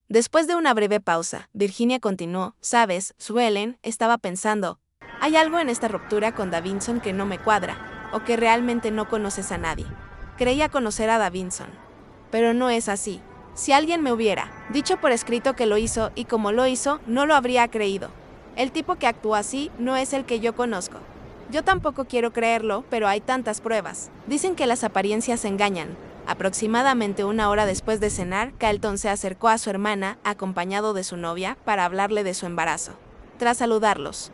Después de una breve pausa, Virginia continuó, sabes, Suelen, estaba pensando, hay algo en esta ruptura con Davinson que no me cuadra, o que realmente no conoces a nadie. Creía conocer a Davinson. Pero no es así. Si alguien me hubiera dicho por escrito que lo hizo y como lo hizo, no lo habría creído. El tipo que actúa así no es el que yo conozco. Yo tampoco quiero creerlo, pero hay tantas pruebas. Dicen que las apariencias engañan. Aproximadamente una hora después de cenar, Carlton se acercó a su hermana, acompañado de su novia, para hablarle de su embarazo. Tras saludarlos,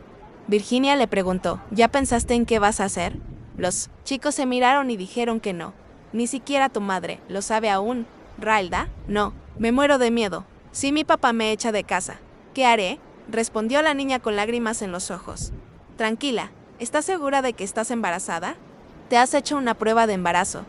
Virginia le preguntó, ¿ya pensaste en qué vas a hacer? Los chicos se miraron y dijeron que no. Ni siquiera tu madre, ¿lo sabe aún? ¿Railda? No, me muero de miedo. Si mi papá me echa de casa, ¿qué haré? Respondió la niña con lágrimas en los ojos. Tranquila, ¿estás segura de que estás embarazada? ¿Te has hecho una prueba de embarazo?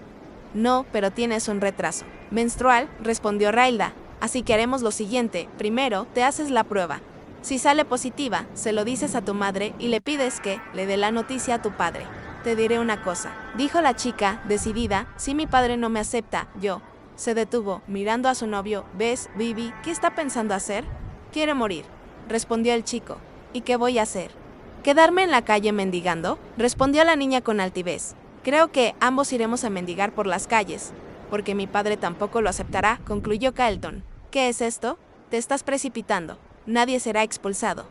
No, pero tienes un retraso menstrual, respondió Railda. Así que haremos lo siguiente, primero te haces la prueba. Si sale positiva, se lo dices a tu madre y le pides que le dé la noticia a tu padre. Te diré una cosa, dijo la chica, decidida, si mi padre no me acepta, yo. Se detuvo, mirando a su novio. ¿Ves, Bibi, qué está pensando hacer? Quiere morir, respondió el chico. ¿Y qué voy a hacer? ¿Quedarme en la calle mendigando? Respondió la niña con altivez. Creo que ambos iremos a mendigar por las calles, porque mi padre tampoco lo aceptará, concluyó Carlton. ¿Qué es esto? Te estás precipitando. Nadie será expulsado,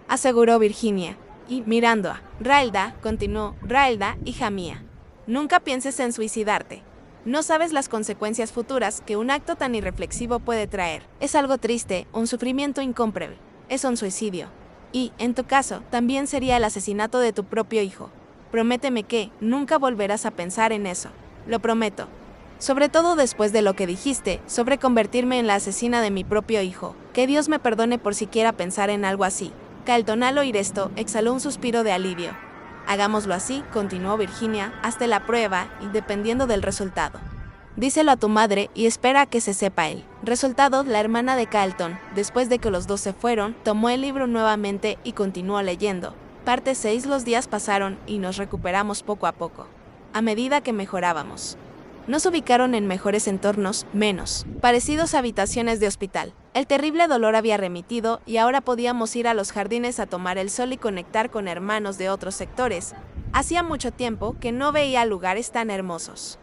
aseguró Virginia. Y, mirando a Railda, continuó, Railda, hija mía, nunca pienses en suicidarte. No sabes las consecuencias futuras que un acto tan irreflexivo puede traer. Es algo triste, un sufrimiento incomparable. Es un suicidio. Y, en tu caso, también sería el asesinato de tu propio hijo. Prométeme que nunca volverás a pensar en eso. Lo prometo. Sobre todo después de lo que dijiste sobre convertirme en la asesina de mi propio hijo. Que Dios me perdone por siquiera pensar en algo así. Carlton, al oír esto, exhaló un suspiro de alivio. Hagámoslo así, continuó Virginia, hazte la prueba y dependiendo del resultado. Díselo a tu madre y espera a que se sepa él. Resultado, la hermana de Carlton, después de que los dos se fueron, tomó el libro nuevamente y continuó leyendo. Parte 6. Los días pasaron y nos recuperamos poco a poco. A medida que mejorábamos. Nos ubicaron en mejores entornos, menos parecidos a habitaciones de hospital. El terrible dolor había remitido y ahora podíamos ir a los jardines a tomar el sol y conectar con hermanos de otros sectores. Hacía mucho tiempo que no veía lugares tan hermosos.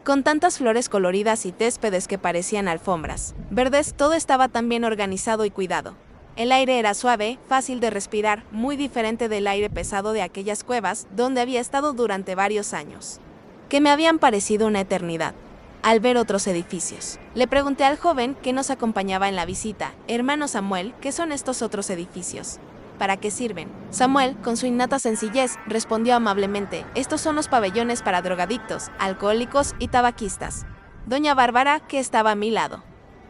Con tantas flores coloridas y céspedes que parecían alfombras verdes, todo estaba tan bien organizado y cuidado. El aire era suave, fácil de respirar, muy diferente del aire pesado de aquellas cuevas donde había estado durante varios años, que me habían parecido una eternidad. Al ver otros edificios, le pregunté al joven que nos acompañaba en la visita, hermano Samuel, ¿qué son estos otros edificios? ¿Para qué sirven? Samuel, con su innata sencillez, respondió amablemente, estos son los pabellones para drogadictos, alcohólicos y tabaquistas. Doña Bárbara, que estaba a mi lado,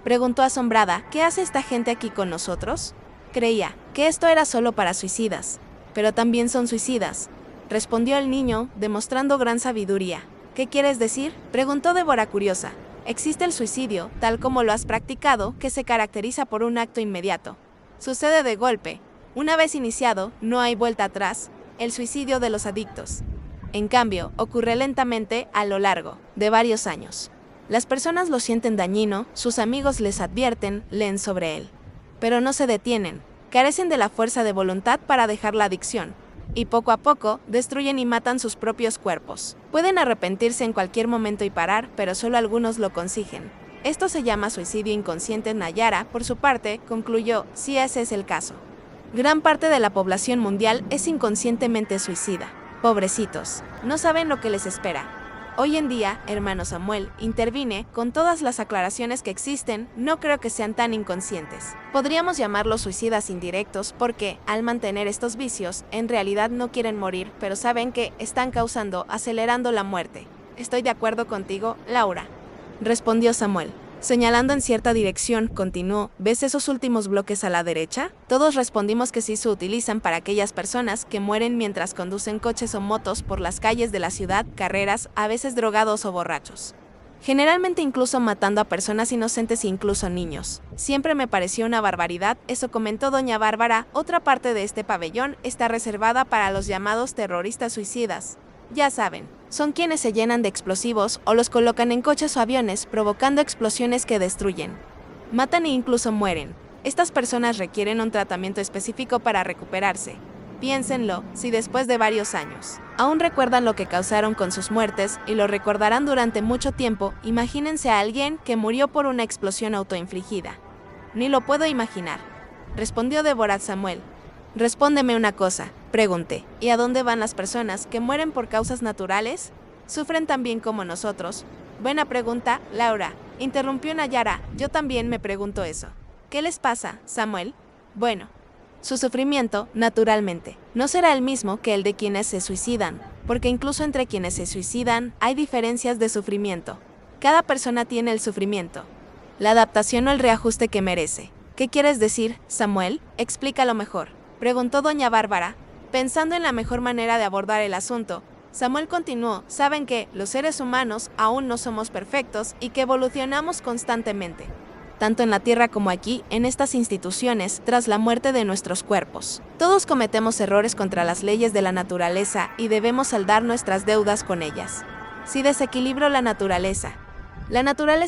preguntó asombrada, ¿qué hace esta gente aquí con nosotros? Creía que esto era solo para suicidas, pero también son suicidas, respondió el niño, demostrando gran sabiduría. ¿Qué quieres decir? Preguntó Débora curiosa. Existe el suicidio, tal como lo has practicado, que se caracteriza por un acto inmediato. Sucede de golpe. Una vez iniciado, no hay vuelta atrás, el suicidio de los adictos. En cambio, ocurre lentamente a lo largo de varios años. Las personas lo sienten dañino, sus amigos les advierten, leen sobre él. Pero no se detienen, carecen de la fuerza de voluntad para dejar la adicción. Y poco a poco, destruyen y matan sus propios cuerpos. Pueden arrepentirse en cualquier momento y parar, pero solo algunos lo consiguen. Esto se llama suicidio inconsciente. Nayara, por su parte, concluyó, si ese es el caso. Gran parte de la población mundial es inconscientemente suicida. Pobrecitos, no saben lo que les espera. Hoy en día, hermano Samuel, intervine, con todas las aclaraciones que existen, no creo que sean tan inconscientes. Podríamos llamarlos suicidas indirectos porque, al mantener estos vicios, en realidad no quieren morir, pero saben que están acelerando la muerte. Estoy de acuerdo contigo, Laura, respondió Samuel. Señalando en cierta dirección, continuó, ¿ves esos últimos bloques a la derecha? Todos respondimos que sí, se utilizan para aquellas personas que mueren mientras conducen coches o motos por las calles de la ciudad, carreras, a veces drogados o borrachos. Generalmente incluso matando a personas inocentes e incluso niños. Siempre me pareció una barbaridad, eso comentó doña Bárbara. Otra parte de este pabellón está reservada para los llamados terroristas suicidas. Ya saben, son quienes se llenan de explosivos o los colocan en coches o aviones, provocando explosiones que destruyen. Matan e incluso mueren. Estas personas requieren un tratamiento específico para recuperarse. Piénsenlo, si después de varios años aún recuerdan lo que causaron con sus muertes y lo recordarán durante mucho tiempo, imagínense a alguien que murió por una explosión autoinfligida. Ni lo puedo imaginar, respondió Débora a Samuel. Respóndeme una cosa, pregunté, ¿y a dónde van las personas que mueren por causas naturales? ¿Sufren tan bien como nosotros? Buena pregunta, Laura, interrumpió Nayara, yo también me pregunto eso. ¿Qué les pasa, Samuel? Bueno, su sufrimiento, naturalmente, no será el mismo que el de quienes se suicidan, porque incluso entre quienes se suicidan hay diferencias de sufrimiento. Cada persona tiene el sufrimiento, la adaptación o el reajuste que merece. ¿Qué quieres decir, Samuel? Explícalo mejor, preguntó doña Bárbara, pensando en la mejor manera de abordar el asunto. Samuel continuó, saben que los seres humanos aún no somos perfectos y que evolucionamos constantemente, tanto en la Tierra como aquí, en estas instituciones, tras la muerte de nuestros cuerpos. Todos cometemos errores contra las leyes de la naturaleza y debemos saldar nuestras deudas con ellas. Si desequilibro la naturaleza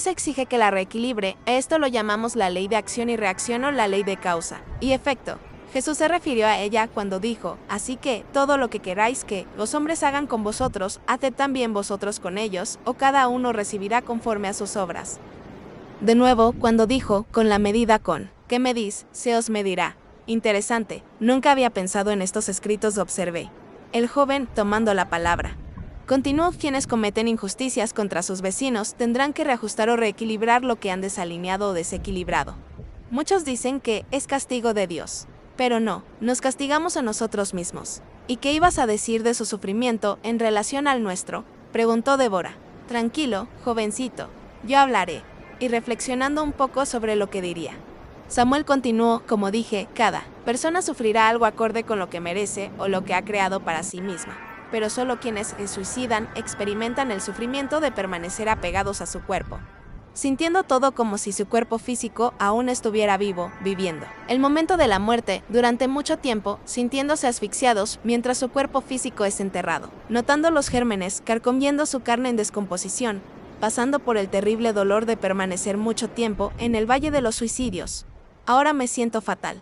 exige que la reequilibre, a esto lo llamamos la ley de acción y reacción o la ley de causa y efecto. Jesús se refirió a ella cuando dijo, así que, todo lo que queráis que los hombres hagan con vosotros, haced también vosotros con ellos, o cada uno recibirá conforme a sus obras. De nuevo, cuando dijo, con la medida con que medís, se os medirá. Interesante, nunca había pensado en estos escritos, observé. El joven, tomando la palabra. Continuó, quienes cometen injusticias contra sus vecinos tendrán que reajustar o reequilibrar lo que han desalineado o desequilibrado. Muchos dicen que es castigo de Dios. Pero no, nos castigamos a nosotros mismos. ¿Y qué ibas a decir de su sufrimiento en relación al nuestro? Preguntó Débora. Tranquilo, jovencito, yo hablaré. Y reflexionando un poco sobre lo que diría. Samuel continuó, como dije, cada persona sufrirá algo acorde con lo que merece o lo que ha creado para sí misma, pero solo quienes se suicidan experimentan el sufrimiento de permanecer apegados a su cuerpo, sintiendo todo como si su cuerpo físico aún estuviera vivo, viviendo el momento de la muerte durante mucho tiempo, sintiéndose asfixiados mientras su cuerpo físico es enterrado, notando los gérmenes carcomiendo su carne en descomposición, pasando por el terrible dolor de permanecer mucho tiempo en el Valle de los Suicidios. Ahora me siento fatal.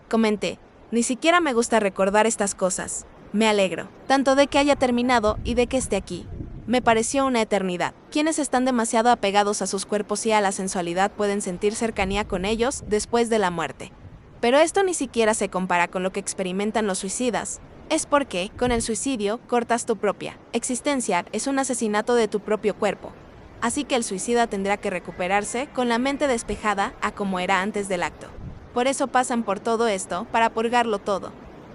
Comenté, ni siquiera me gusta recordar estas cosas. Me alegro, tanto de que haya terminado y de que esté aquí. Me pareció una eternidad. Quienes están demasiado apegados a sus cuerpos y a la sensualidad pueden sentir cercanía con ellos después de la muerte. Pero esto ni siquiera se compara con lo que experimentan los suicidas. Es porque, con el suicidio, cortas tu propia existencia, es un asesinato de tu propio cuerpo. Así que el suicida tendrá que recuperarse con la mente despejada a como era antes del acto. Por eso pasan por todo esto, para purgarlo todo.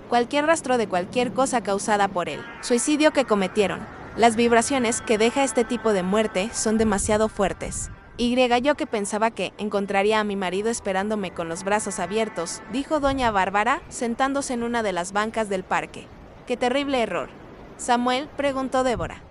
Cualquier rastro de cualquier cosa causada por el suicidio que cometieron. Las vibraciones que deja este tipo de muerte son demasiado fuertes. Yo que pensaba que encontraría a mi marido esperándome con los brazos abiertos, dijo doña Bárbara, sentándose en una de las bancas del parque. ¡Qué terrible error! Samuel, preguntó Débora.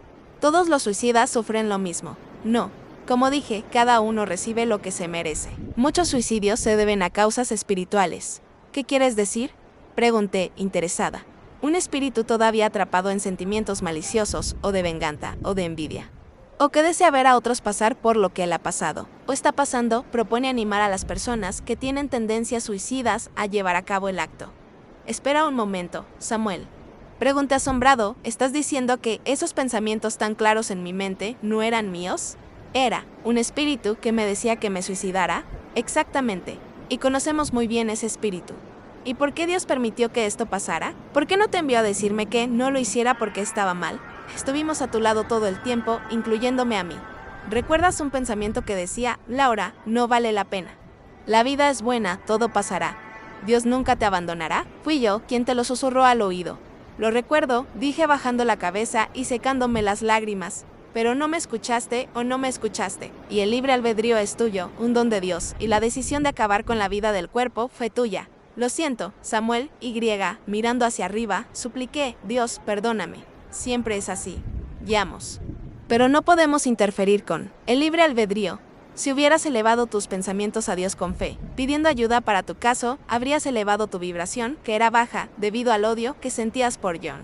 Todos los suicidas sufren lo mismo. No, como dije, cada uno recibe lo que se merece. Muchos suicidios se deben a causas espirituales. ¿Qué quieres decir? Pregunté, interesada. Un espíritu todavía atrapado en sentimientos maliciosos, o de venganza, o de envidia. O que desea ver a otros pasar por lo que él ha pasado, o está pasando, propone animar a las personas que tienen tendencias suicidas a llevar a cabo el acto. Espera un momento, Samuel. Pregunté asombrado, ¿estás diciendo que esos pensamientos tan claros en mi mente no eran míos? Era un espíritu que me decía que me suicidara. Exactamente. Y conocemos muy bien ese espíritu. ¿Y por qué Dios permitió que esto pasara? ¿Por qué no te envió a decirme que no lo hiciera porque estaba mal? Estuvimos a tu lado todo el tiempo, incluyéndome a mí. ¿Recuerdas un pensamiento que decía, Laura, no vale la pena? La vida es buena, todo pasará. Dios nunca te abandonará. Fui yo quien te lo susurró al oído. Lo recuerdo, dije bajando la cabeza y secándome las lágrimas. Pero no me escuchaste o no me escuchaste. Y el libre albedrío es tuyo, un don de Dios, y la decisión de acabar con la vida del cuerpo fue tuya. Lo siento, Samuel, mirando hacia arriba, supliqué, Dios, perdóname. Siempre es así. Yamos. Pero no podemos interferir con el libre albedrío. Si hubieras elevado tus pensamientos a Dios con fe, pidiendo ayuda para tu caso, habrías elevado tu vibración, que era baja, debido al odio que sentías por John.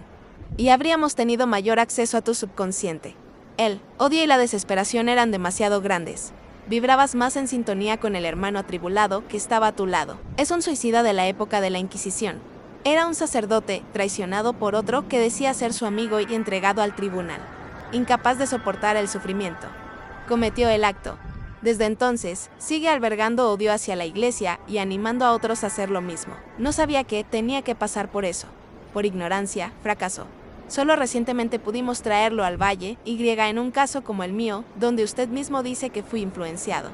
Y habríamos tenido mayor acceso a tu subconsciente. El odio y la desesperación eran demasiado grandes. vibrabas más en sintonía con el hermano atribulado que estaba a tu lado. Es un suicida de la época de la Inquisición. Era un sacerdote traicionado por otro que decía ser su amigo y entregado al tribunal. Incapaz de soportar el sufrimiento, cometió el acto. Desde entonces, sigue albergando odio hacia la iglesia y animando a otros a hacer lo mismo. No sabía que tenía que pasar por eso. Por ignorancia, fracasó. Solo recientemente pudimos traerlo al valle, en un caso como el mío, donde usted mismo dice que fui influenciado.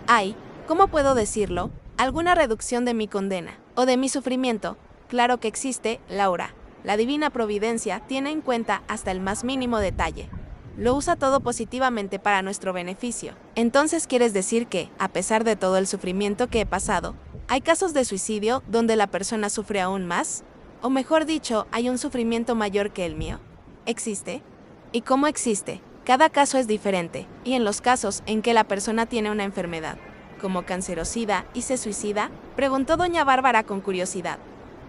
Hay, ¿cómo puedo decirlo?, alguna reducción de mi condena, o de mi sufrimiento. Claro que existe, Laura. La divina providencia tiene en cuenta hasta el más mínimo detalle. Lo usa todo positivamente para nuestro beneficio. Entonces quieres decir que, a pesar de todo el sufrimiento que he pasado, ¿hay casos de suicidio donde la persona sufre aún más? O mejor dicho, ¿hay un sufrimiento mayor que el mío? ¿Existe? ¿Y cómo existe? Cada caso es diferente, y en los casos en que la persona tiene una enfermedad, como cancerosida y se suicida, preguntó doña Bárbara con curiosidad.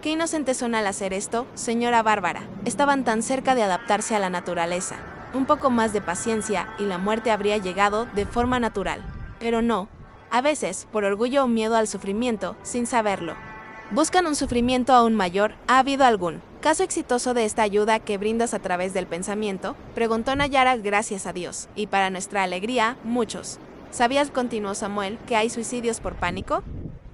Qué inocentes son al hacer esto, señora Bárbara. Estaban tan cerca de adaptarse a la naturaleza. Un poco más de paciencia y la muerte habría llegado de forma natural. Pero no. A veces, por orgullo o miedo al sufrimiento, sin saberlo, buscan un sufrimiento aún mayor. ¿Ha habido algún caso exitoso de esta ayuda que brindas a través del pensamiento?, preguntó Nayara. Gracias a Dios, y para nuestra alegría, muchos. ¿Sabías, continuó Samuel, que hay suicidios por pánico?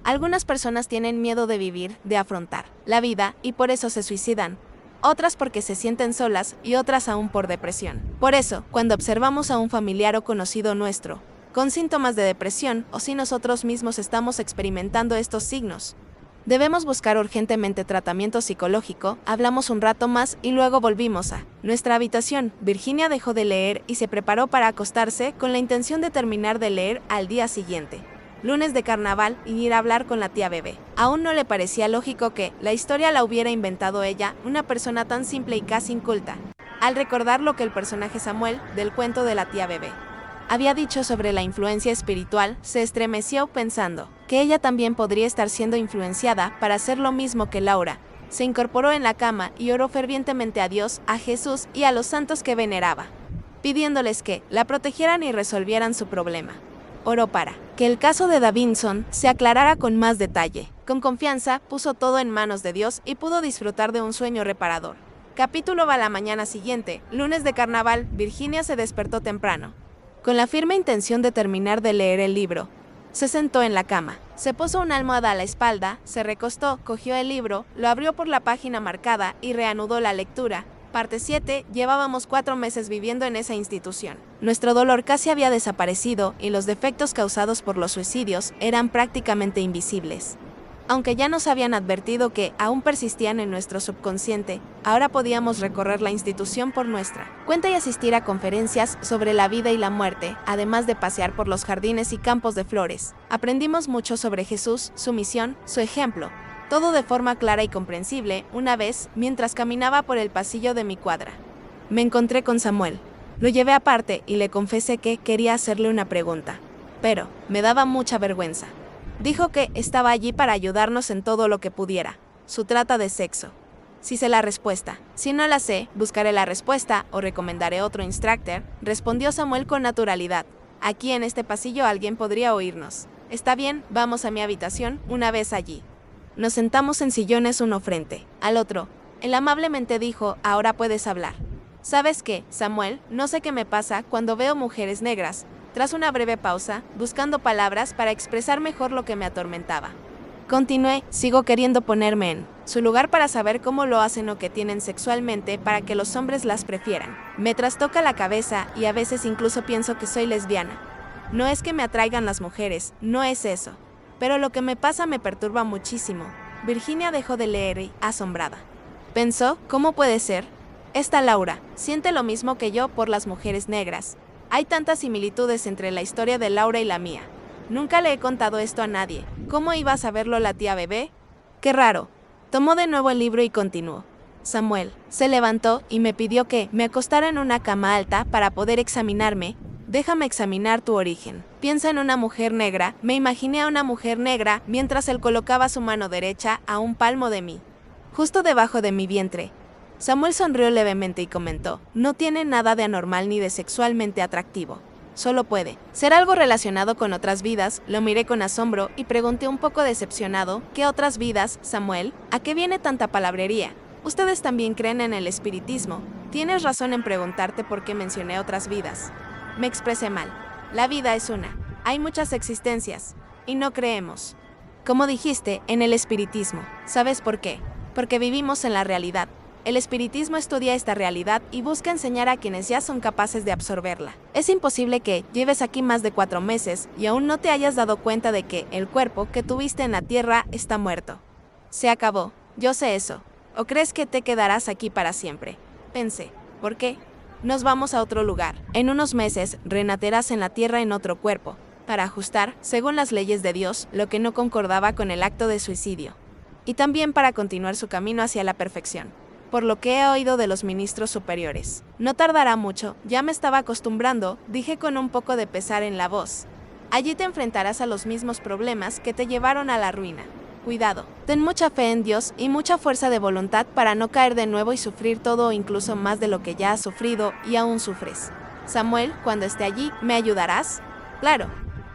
Algunas personas tienen miedo de vivir, de afrontar la vida, y por eso se suicidan. Otras porque se sienten solas y otras aún por depresión. Por eso, cuando observamos a un familiar o conocido nuestro con síntomas de depresión o si nosotros mismos estamos experimentando estos signos, debemos buscar urgentemente tratamiento psicológico. Hablamos un rato más y luego volvimos a nuestra habitación. Virginia dejó de leer y se preparó para acostarse con la intención de terminar de leer al día siguiente, lunes de carnaval, y ir a hablar con la tía Bebé. Aún no le parecía lógico que la historia la hubiera inventado ella, una persona tan simple y casi inculta. Al recordar lo que el personaje Samuel, del cuento de la tía Bebé, había dicho sobre la influencia espiritual, se estremeció pensando que ella también podría estar siendo influenciada para hacer lo mismo que Laura. Se incorporó en la cama y oró fervientemente a Dios, a Jesús y a los santos que veneraba, pidiéndoles que la protegieran y resolvieran su problema. Oró para que el caso de Davinson se aclarara con más detalle. Con confianza, puso todo en manos de Dios y pudo disfrutar de un sueño reparador. Capítulo va la mañana siguiente, lunes de carnaval. Virginia se despertó temprano, con la firme intención de terminar de leer el libro. Se sentó en la cama, se puso una almohada a la espalda, se recostó, cogió el libro, lo abrió por la página marcada y reanudó la lectura. Parte 7. Llevábamos 4 meses viviendo en esa institución. Nuestro dolor casi había desaparecido y los defectos causados por los suicidios eran prácticamente invisibles. Aunque ya nos habían advertido que aún persistían en nuestro subconsciente, ahora podíamos recorrer la institución por nuestra cuenta y asistir a conferencias sobre la vida y la muerte, además de pasear por los jardines y campos de flores. Aprendimos mucho sobre Jesús, su misión, su ejemplo. Todo de forma clara y comprensible. Una vez, mientras caminaba por el pasillo de mi cuadra, me encontré con Samuel. Lo llevé aparte y le confesé que quería hacerle una pregunta, pero me daba mucha vergüenza. Dijo que estaba allí para ayudarnos en todo lo que pudiera. Su trata de sexo. Sí sé la respuesta. Si no la sé, buscaré la respuesta o recomendaré otro instructor, respondió Samuel con naturalidad. Aquí en este pasillo alguien podría oírnos. Está bien, vamos a mi habitación. Una vez allí, nos sentamos en sillones uno frente al otro. Él amablemente dijo, ahora puedes hablar. ¿Sabes qué, Samuel? No sé qué me pasa cuando veo mujeres negras. Tras una breve pausa, buscando palabras para expresar mejor lo que me atormentaba, continué, sigo queriendo ponerme en su lugar para saber cómo lo hacen o qué tienen sexualmente para que los hombres las prefieran. Me trastoca la cabeza y a veces incluso pienso que soy lesbiana. No es que me atraigan las mujeres, no es eso. Pero lo que me pasa me perturba muchísimo. Virginia dejó de leer y, asombrada, pensó, ¿cómo puede ser? Esta Laura siente lo mismo que yo por las mujeres negras. Hay tantas similitudes entre la historia de Laura y la mía. Nunca le he contado esto a nadie. ¿Cómo iba a saberlo la tía Bebé? Qué raro. Tomó de nuevo el libro y continuó. Samuel se levantó y me pidió que me acostara en una cama alta para poder examinarme. Déjame examinar tu origen. Piensa en una mujer negra. Me imaginé a una mujer negra mientras él colocaba su mano derecha a un palmo de mí, justo debajo de mi vientre. Samuel sonrió levemente y comentó, no tiene nada de anormal ni de sexualmente atractivo. solo puede ser algo relacionado con otras vidas. Lo miré con asombro y pregunté un poco decepcionado, ¿qué otras vidas, Samuel? ¿A qué viene tanta palabrería? Ustedes también creen en el espiritismo. Tienes razón en preguntarte por qué mencioné otras vidas. Me expresé mal. La vida es una. Hay muchas existencias. Y no creemos, como dijiste, en el espiritismo. ¿Sabes por qué? Porque vivimos en la realidad. El espiritismo estudia esta realidad y busca enseñar a quienes ya son capaces de absorberla. Es imposible que lleves aquí más de 4 meses y aún no te hayas dado cuenta de que el cuerpo que tuviste en la tierra está muerto. Se acabó. Yo sé eso. ¿O crees que te quedarás aquí para siempre? Pensé. ¿Por qué? Nos vamos a otro lugar. En unos meses renacerás en la tierra en otro cuerpo, para ajustar, según las leyes de Dios, lo que no concordaba con el acto de suicidio. Y también para continuar su camino hacia la perfección. Por lo que he oído de los ministros superiores. No tardará mucho, ya me estaba acostumbrando, dije con un poco de pesar en la voz. Allí te enfrentarás a los mismos problemas que te llevaron a la ruina. Cuidado, ten mucha fe en Dios y mucha fuerza de voluntad para no caer de nuevo y sufrir todo o incluso más de lo que ya has sufrido y aún sufres. Samuel, cuando esté allí, ¿me ayudarás? Claro.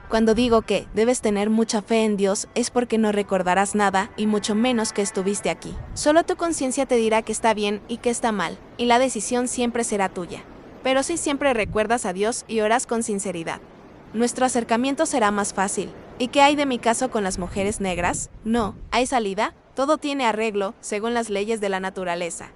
Cuando digo que debes tener mucha fe en Dios es porque no recordarás nada y mucho menos que estuviste aquí. Solo tu conciencia te dirá que está bien y que está mal, y la decisión siempre será tuya. Pero si siempre recuerdas a Dios y oras con sinceridad, nuestro acercamiento será más fácil. ¿Y qué hay de mi caso con las mujeres negras? No, ¿hay salida? Todo tiene arreglo, según las leyes de la naturaleza.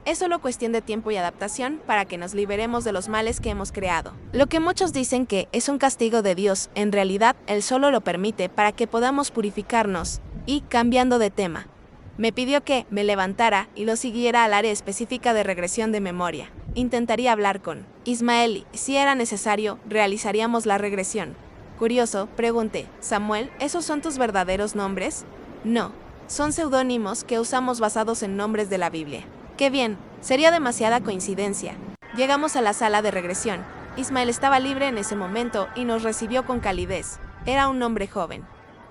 Es solo cuestión de tiempo y adaptación para que nos liberemos de los males que hemos creado. Lo que muchos dicen que es un castigo de Dios, en realidad Él solo lo permite para que podamos purificarnos. Y, cambiando de tema, me pidió que me levantara y lo siguiera al área específica de regresión de memoria. Intentaría hablar con Ismael y, si era necesario, realizaríamos la regresión. Curioso, pregunté, Samuel, ¿esos son tus verdaderos nombres? No, son seudónimos que usamos basados en nombres de la Biblia. ¡Qué bien! Sería demasiada coincidencia. Llegamos a la sala de regresión. Ismael estaba libre en ese momento y nos recibió con calidez. Era un hombre joven.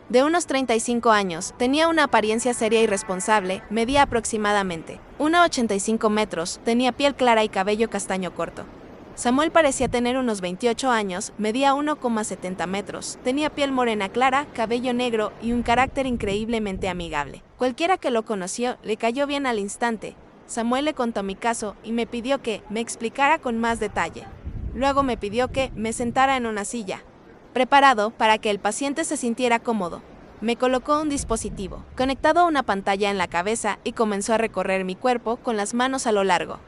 De unos 35 años, tenía una apariencia seria y responsable, medía aproximadamente 1,85 metros, tenía piel clara y cabello castaño corto. Samuel parecía tener unos 28 años, medía 1,70 metros, tenía piel morena clara, cabello negro y un carácter increíblemente amigable. Cualquiera que lo conoció le cayó bien al instante. Samuel le contó mi caso y me pidió que me explicara con más detalle. Luego me pidió que me sentara en una silla, preparado para que el paciente se sintiera cómodo. Me colocó un dispositivo, conectado a una pantalla en la cabeza y comenzó a recorrer mi cuerpo con las manos a lo largo,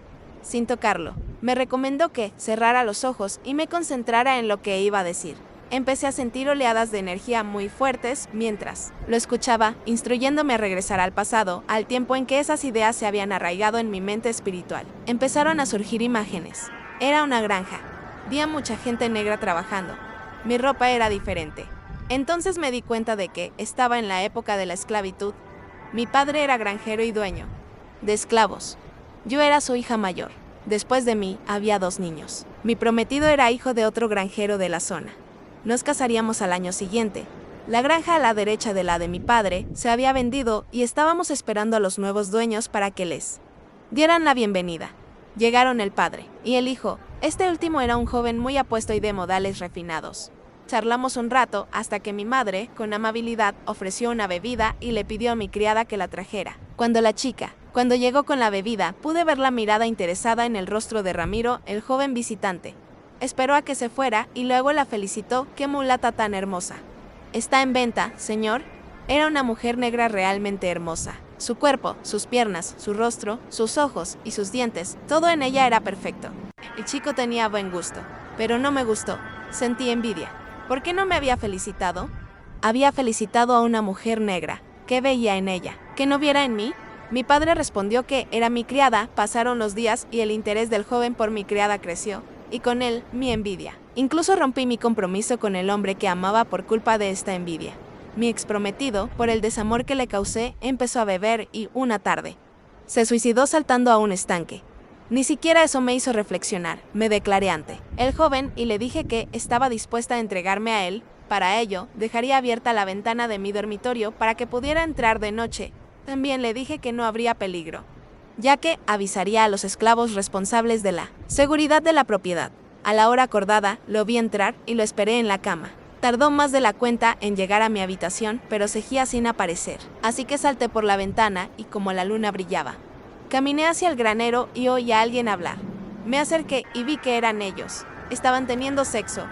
sin tocarlo. Me recomendó que cerrara los ojos y me concentrara en lo que iba a decir. Empecé a sentir oleadas de energía muy fuertes mientras lo escuchaba, instruyéndome a regresar al pasado, al tiempo en que esas ideas se habían arraigado en mi mente espiritual. Empezaron a surgir imágenes. Era una granja. Vi a mucha gente negra trabajando. Mi ropa era diferente. Entonces me di cuenta de que estaba en la época de la esclavitud. Mi padre era granjero y dueño de esclavos. Yo era su hija mayor. Después de mí, había 2 niños. Mi prometido era hijo de otro granjero de la zona. Nos casaríamos al año siguiente. La granja a la derecha de la de mi padre se había vendido y estábamos esperando a los nuevos dueños para que les dieran la bienvenida. Llegaron el padre y el hijo. Este último era un joven muy apuesto y de modales refinados. Charlamos un rato hasta que mi madre, con amabilidad, ofreció una bebida y le pidió a mi criada que la trajera. Cuando llegó con la bebida, pude ver la mirada interesada en el rostro de Ramiro, el joven visitante. Esperó a que se fuera y luego la felicitó. ¡Qué mulata tan hermosa! ¿Está en venta, señor? Era una mujer negra realmente hermosa. Su cuerpo, sus piernas, su rostro, sus ojos y sus dientes, todo en ella era perfecto. El chico tenía buen gusto, pero no me gustó. Sentí envidia. ¿Por qué no me había felicitado? Había felicitado a una mujer negra. ¿Qué veía en ella? ¿Que no viera en mí? Mi padre respondió que era mi criada. Pasaron los días y el interés del joven por mi criada creció. Y con él, mi envidia. Incluso rompí mi compromiso con el hombre que amaba por culpa de esta envidia. Mi exprometido, por el desamor que le causé, empezó a beber y, una tarde, se suicidó saltando a un estanque. Ni siquiera eso me hizo reflexionar, me declaré ante el joven y le dije que estaba dispuesta a entregarme a él. Para ello, dejaría abierta la ventana de mi dormitorio para que pudiera entrar de noche. También le dije que no habría peligro, ya que avisaría a los esclavos responsables de la seguridad de la propiedad. A la hora acordada, lo vi entrar y lo esperé en la cama. Tardó más de la cuenta en llegar a mi habitación, pero seguía sin aparecer. Así que salté por la ventana y como la luna brillaba, caminé hacia el granero y oí a alguien hablar. Me acerqué y vi que eran ellos. Estaban teniendo sexo.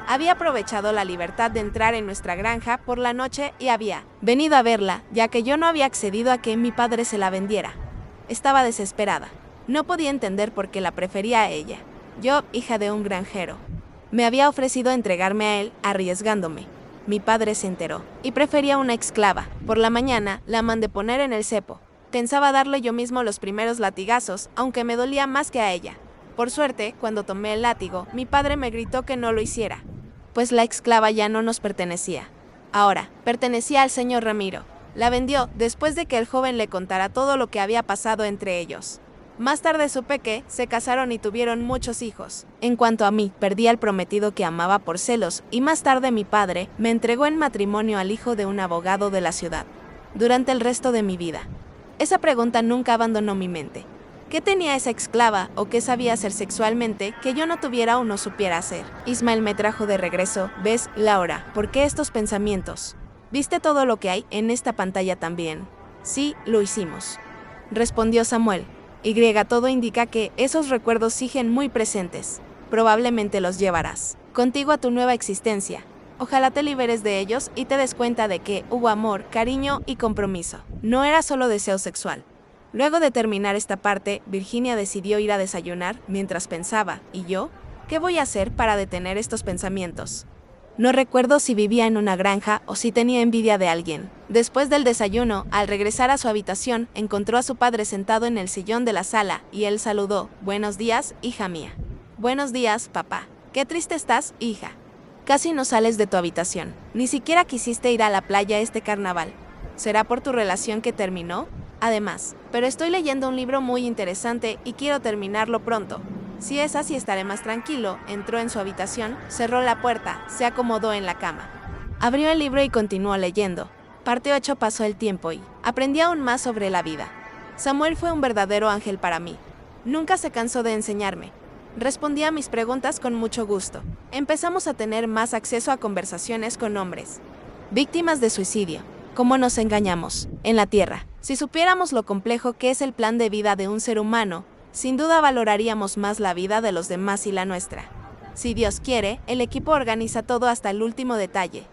Había aprovechado la libertad de entrar en nuestra granja por la noche y había venido a verla, ya que yo no había accedido a que mi padre se la vendiera. Estaba desesperada. No podía entender por qué la prefería a ella. Yo, hija de un granjero. Me había ofrecido entregarme a él, arriesgándome. Mi padre se enteró y prefería una esclava. Por la mañana, la mandé poner en el cepo. Pensaba darle yo mismo los primeros latigazos, aunque me dolía más que a ella. Por suerte, cuando tomé el látigo, mi padre me gritó que no lo hiciera, pues la esclava ya no nos pertenecía. Ahora, pertenecía al señor Ramiro. La vendió después de que el joven le contara todo lo que había pasado entre ellos. Más tarde supe que se casaron y tuvieron muchos hijos. En cuanto a mí, perdí al prometido que amaba por celos, y más tarde mi padre me entregó en matrimonio al hijo de un abogado de la ciudad. Durante el resto de mi vida, esa pregunta nunca abandonó mi mente. ¿Qué tenía esa esclava o qué sabía hacer sexualmente que yo no tuviera o no supiera hacer? Ismael me trajo de regreso. ¿Ves, Laura? ¿Por qué estos pensamientos? ¿Viste todo lo que hay en esta pantalla también? Sí, lo hicimos, respondió Samuel. Todo indica que esos recuerdos siguen muy presentes. Probablemente los llevarás contigo a tu nueva existencia. Ojalá te liberes de ellos y te des cuenta de que hubo amor, cariño y compromiso. No era solo deseo sexual. Luego de terminar esta parte, Virginia decidió ir a desayunar mientras pensaba, ¿y yo? ¿Qué voy a hacer para detener estos pensamientos? No recuerdo si vivía en una granja o si tenía envidia de alguien. Después del desayuno, al regresar a su habitación, encontró a su padre sentado en el sillón de la sala y él saludó. Buenos días, hija mía. Buenos días, papá. Qué triste estás, hija. Casi no sales de tu habitación. Ni siquiera quisiste ir a la playa este carnaval. ¿Será por tu relación que terminó? Además, pero estoy leyendo un libro muy interesante y quiero terminarlo pronto. Si es así estaré más tranquilo. Entró en su habitación, cerró la puerta, se acomodó en la cama. Abrió el libro y continuó leyendo. Parte 8. Pasó el tiempo y aprendí aún más sobre la vida. Samuel fue un verdadero ángel para mí. Nunca se cansó de enseñarme. Respondía a mis preguntas con mucho gusto. Empezamos a tener más acceso a conversaciones con hombres víctimas de suicidio. ¿Cómo nos engañamos? En la Tierra, si supiéramos lo complejo que es el plan de vida de un ser humano, sin duda valoraríamos más la vida de los demás y la nuestra. Si Dios quiere, el equipo organiza todo hasta el último detalle,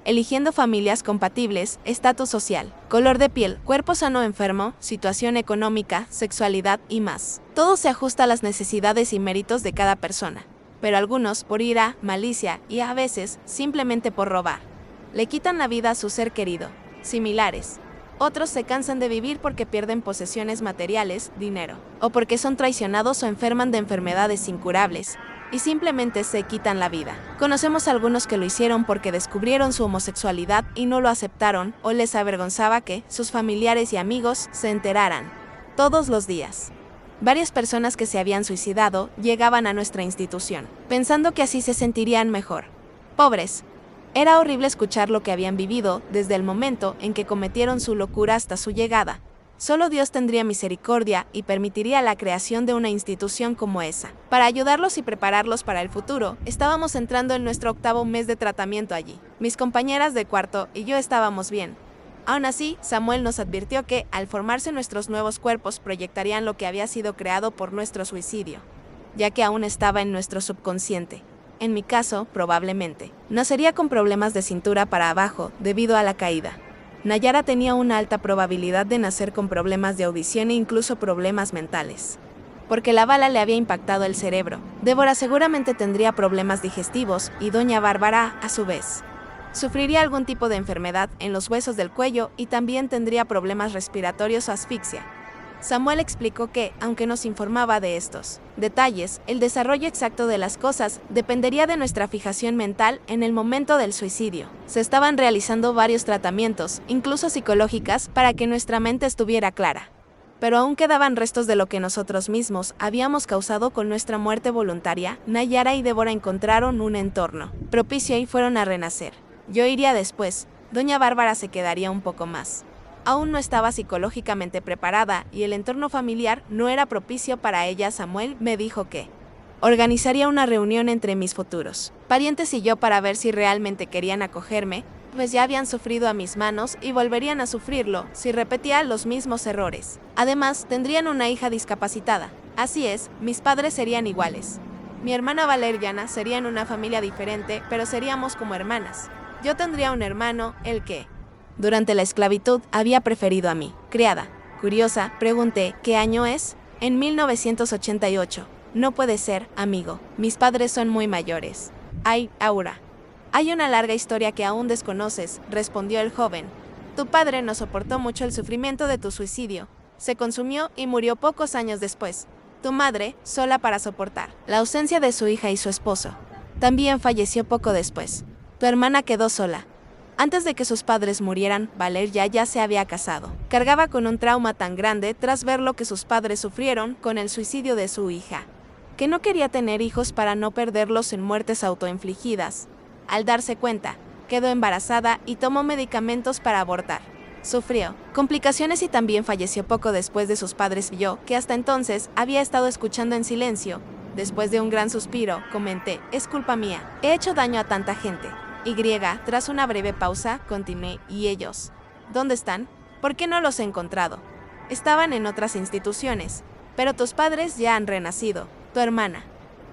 eligiendo familias compatibles, estatus social, color de piel, cuerpo sano o enfermo, situación económica, sexualidad y más. Todo se ajusta a las necesidades y méritos de cada persona, pero algunos, por ira, malicia y a veces simplemente por robar, le quitan la vida a su ser querido. Similares. Otros se cansan de vivir porque pierden posesiones materiales, dinero, o porque son traicionados o enferman de enfermedades incurables, y simplemente se quitan la vida. Conocemos a algunos que lo hicieron porque descubrieron su homosexualidad y no lo aceptaron, o les avergonzaba que sus familiares y amigos se enteraran. Todos los días. Varias personas que se habían suicidado llegaban a nuestra institución, pensando que así se sentirían mejor. Pobres. Era horrible escuchar lo que habían vivido desde el momento en que cometieron su locura hasta su llegada. Solo Dios tendría misericordia y permitiría la creación de una institución como esa. Para ayudarlos y prepararlos para el futuro, estábamos entrando en nuestro 8º mes de tratamiento allí. Mis compañeras de cuarto y yo estábamos bien. Aún así, Samuel nos advirtió que, al formarse nuestros nuevos cuerpos, proyectarían lo que había sido creado por nuestro suicidio, ya que aún estaba en nuestro subconsciente. En mi caso, probablemente, nacería con problemas de cintura para abajo debido a la caída. Nayara tenía una alta probabilidad de nacer con problemas de audición e incluso problemas mentales, porque la bala le había impactado el cerebro. Débora seguramente tendría problemas digestivos y doña Bárbara, a su vez, sufriría algún tipo de enfermedad en los huesos del cuello y también tendría problemas respiratorios o asfixia. Samuel explicó que, aunque nos informaba de estos detalles, el desarrollo exacto de las cosas dependería de nuestra fijación mental en el momento del suicidio. Se estaban realizando varios tratamientos, incluso psicológicas, para que nuestra mente estuviera clara. Pero aún quedaban restos de lo que nosotros mismos habíamos causado con nuestra muerte voluntaria. Nayara y Débora encontraron un entorno propicio y fueron a renacer. Yo iría después. Doña Bárbara se quedaría un poco más. Aún no estaba psicológicamente preparada y el entorno familiar no era propicio para ella. Samuel me dijo que Organizaría una reunión entre mis futuros parientes y yo para ver si realmente querían acogerme, pues ya habían sufrido a mis manos y volverían a sufrirlo si repetía los mismos errores. Además, tendrían una hija discapacitada. Así es, mis padres serían iguales. Mi hermana Valeriana sería en una familia diferente, pero seríamos como hermanas. Yo tendría un hermano, el que, durante la esclavitud, había preferido a mí. Criada. Curiosa, pregunté, ¿qué año es? En 1988. No puede ser, amigo. Mis padres son muy mayores. Ay, Aura. Hay una larga historia que aún desconoces, respondió el joven. Tu padre no soportó mucho el sufrimiento de tu suicidio. Se consumió y murió pocos años después. Tu madre, sola para soportar la ausencia de su hija y su esposo, también falleció poco después. Tu hermana quedó sola. Antes de que sus padres murieran, Valeria ya se había casado. Cargaba con un trauma tan grande tras ver lo que sus padres sufrieron con el suicidio de su hija, que no quería tener hijos para no perderlos en muertes autoinfligidas. Al darse cuenta, quedó embarazada y tomó medicamentos para abortar. Sufrió complicaciones y también falleció poco después de sus padres. Yo, que hasta entonces había estado escuchando en silencio, después de un gran suspiro, comenté, es culpa mía, he hecho daño a tanta gente. Y, tras una breve pausa, continué, ¿y ellos? ¿Dónde están? ¿Por qué no los he encontrado? Estaban en otras instituciones, pero tus padres ya han renacido. Tu hermana,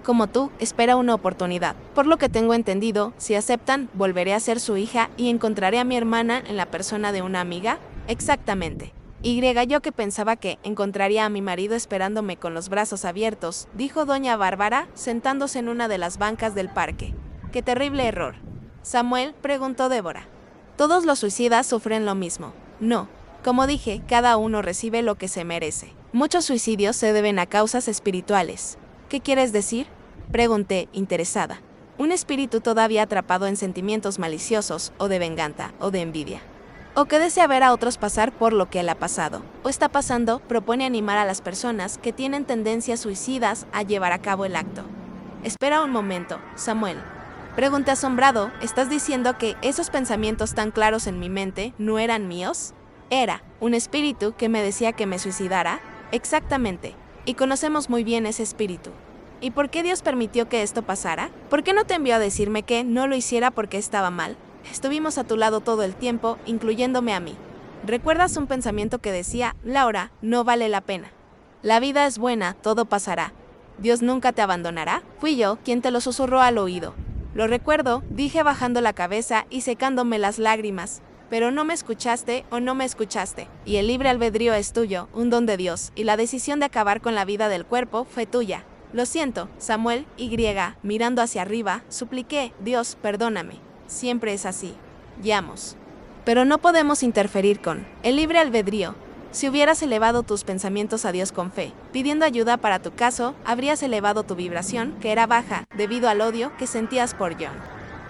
como tú, espera una oportunidad. Por lo que tengo entendido, si aceptan, volveré a ser su hija y encontraré a mi hermana en la persona de una amiga. Exactamente. Yo que pensaba que encontraría a mi marido esperándome con los brazos abiertos, dijo doña Bárbara, sentándose en una de las bancas del parque. ¡Qué terrible error! Samuel, preguntó Débora. Todos los suicidas sufren lo mismo. No. Como dije, cada uno recibe lo que se merece. Muchos suicidios se deben a causas espirituales. ¿Qué quieres decir? Pregunté, interesada. Un espíritu todavía atrapado en sentimientos maliciosos, o de venganza, o de envidia. O que desea ver a otros pasar por lo que él ha pasado, o está pasando, propone animar a las personas que tienen tendencias suicidas a llevar a cabo el acto. Espera un momento, Samuel. Pregunté asombrado, ¿estás diciendo que esos pensamientos tan claros en mi mente no eran míos? Era un espíritu que me decía que me suicidara. Exactamente. Y conocemos muy bien ese espíritu. ¿Y por qué Dios permitió que esto pasara? ¿Por qué no te envió a decirme que no lo hiciera porque estaba mal? Estuvimos a tu lado todo el tiempo, incluyéndome a mí. ¿Recuerdas un pensamiento que decía, Laura, no vale la pena? La vida es buena, todo pasará. Dios nunca te abandonará. Fui yo quien te lo susurró al oído. Lo recuerdo, dije bajando la cabeza y secándome las lágrimas. Pero no me escuchaste o no me escuchaste. Y el libre albedrío es tuyo, un don de Dios, y la decisión de acabar con la vida del cuerpo fue tuya. Lo siento, Samuel, mirando hacia arriba, supliqué, Dios, perdóname. Siempre es así. Llamos. Pero no podemos interferir con el libre albedrío. Si hubieras elevado tus pensamientos a Dios con fe, pidiendo ayuda para tu caso, habrías elevado tu vibración, que era baja, debido al odio que sentías por John.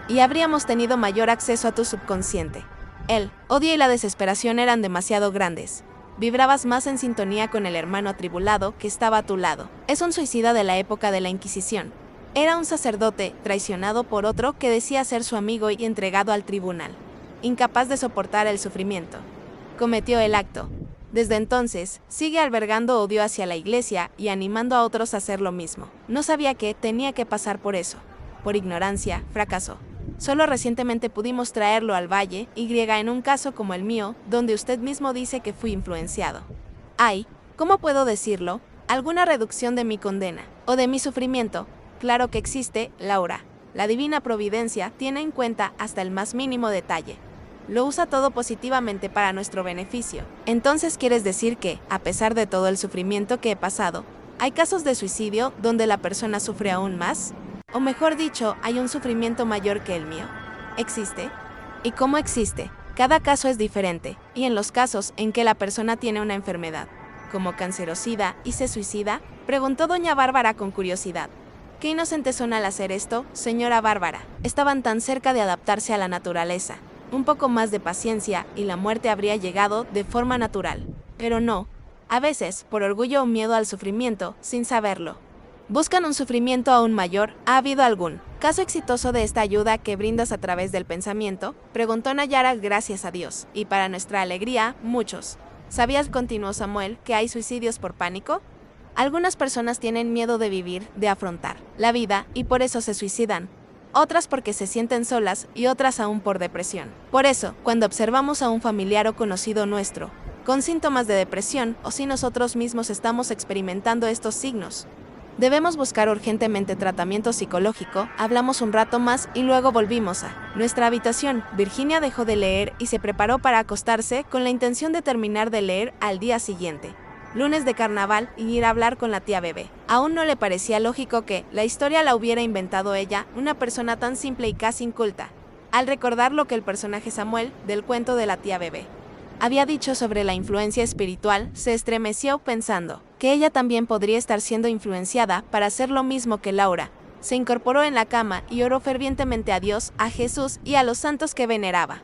Y habríamos tenido mayor acceso a tu subconsciente. El odio y la desesperación eran demasiado grandes. Vibrabas más en sintonía con el hermano atribulado que estaba a tu lado. Es un suicida de la época de la Inquisición. Era un sacerdote traicionado por otro que decía ser su amigo y entregado al tribunal. Incapaz de soportar el sufrimiento, cometió el acto. Desde entonces, sigue albergando odio hacia la iglesia y animando a otros a hacer lo mismo. No sabía que tenía que pasar por eso. Por ignorancia, fracasó. Solo recientemente pudimos traerlo al valle, en un caso como el mío, donde usted mismo dice que fui influenciado. Hay, ¿cómo puedo decirlo? Alguna reducción de mi condena, o de mi sufrimiento. Claro que existe, Laura. La divina providencia tiene en cuenta hasta el más mínimo detalle. Lo usa todo positivamente para nuestro beneficio. Entonces quieres decir que, a pesar de todo el sufrimiento que he pasado, ¿hay casos de suicidio donde la persona sufre aún más? O mejor dicho, ¿hay un sufrimiento mayor que el mío? ¿Existe? ¿Y cómo existe? Cada caso es diferente, y en los casos en que la persona tiene una enfermedad, como cancerosida y se suicida, preguntó doña Bárbara con curiosidad. ¿Qué inocentes son al hacer esto, señora Bárbara? Estaban tan cerca de adaptarse a la naturaleza. Un poco más de paciencia y la muerte habría llegado de forma natural. Pero no. A veces, por orgullo o miedo al sufrimiento, sin saberlo. ¿Buscan un sufrimiento aún mayor? ¿Ha habido algún caso exitoso de esta ayuda que brindas a través del pensamiento? Preguntó Nayara, gracias a Dios. Y para nuestra alegría, muchos. ¿Sabías, continuó Samuel, que hay suicidios por pánico? Algunas personas tienen miedo de vivir, de afrontar la vida, y por eso se suicidan. Otras porque se sienten solas y otras aún por depresión. Por eso, cuando observamos a un familiar o conocido nuestro con síntomas de depresión o si nosotros mismos estamos experimentando estos signos, debemos buscar urgentemente tratamiento psicológico. Hablamos un rato más y luego volvimos a nuestra habitación. Virginia dejó de leer y se preparó para acostarse con la intención de terminar de leer al día siguiente, lunes de carnaval, y ir a hablar con la tía Bebé. Aún no le parecía lógico que la historia la hubiera inventado ella, una persona tan simple y casi inculta, al recordar lo que el personaje Samuel, del cuento de la tía Bebé, había dicho sobre la influencia espiritual. Se estremeció pensando que ella también podría estar siendo influenciada para hacer lo mismo que Laura. Se incorporó en la cama y oró fervientemente a Dios, a Jesús y a los santos que veneraba,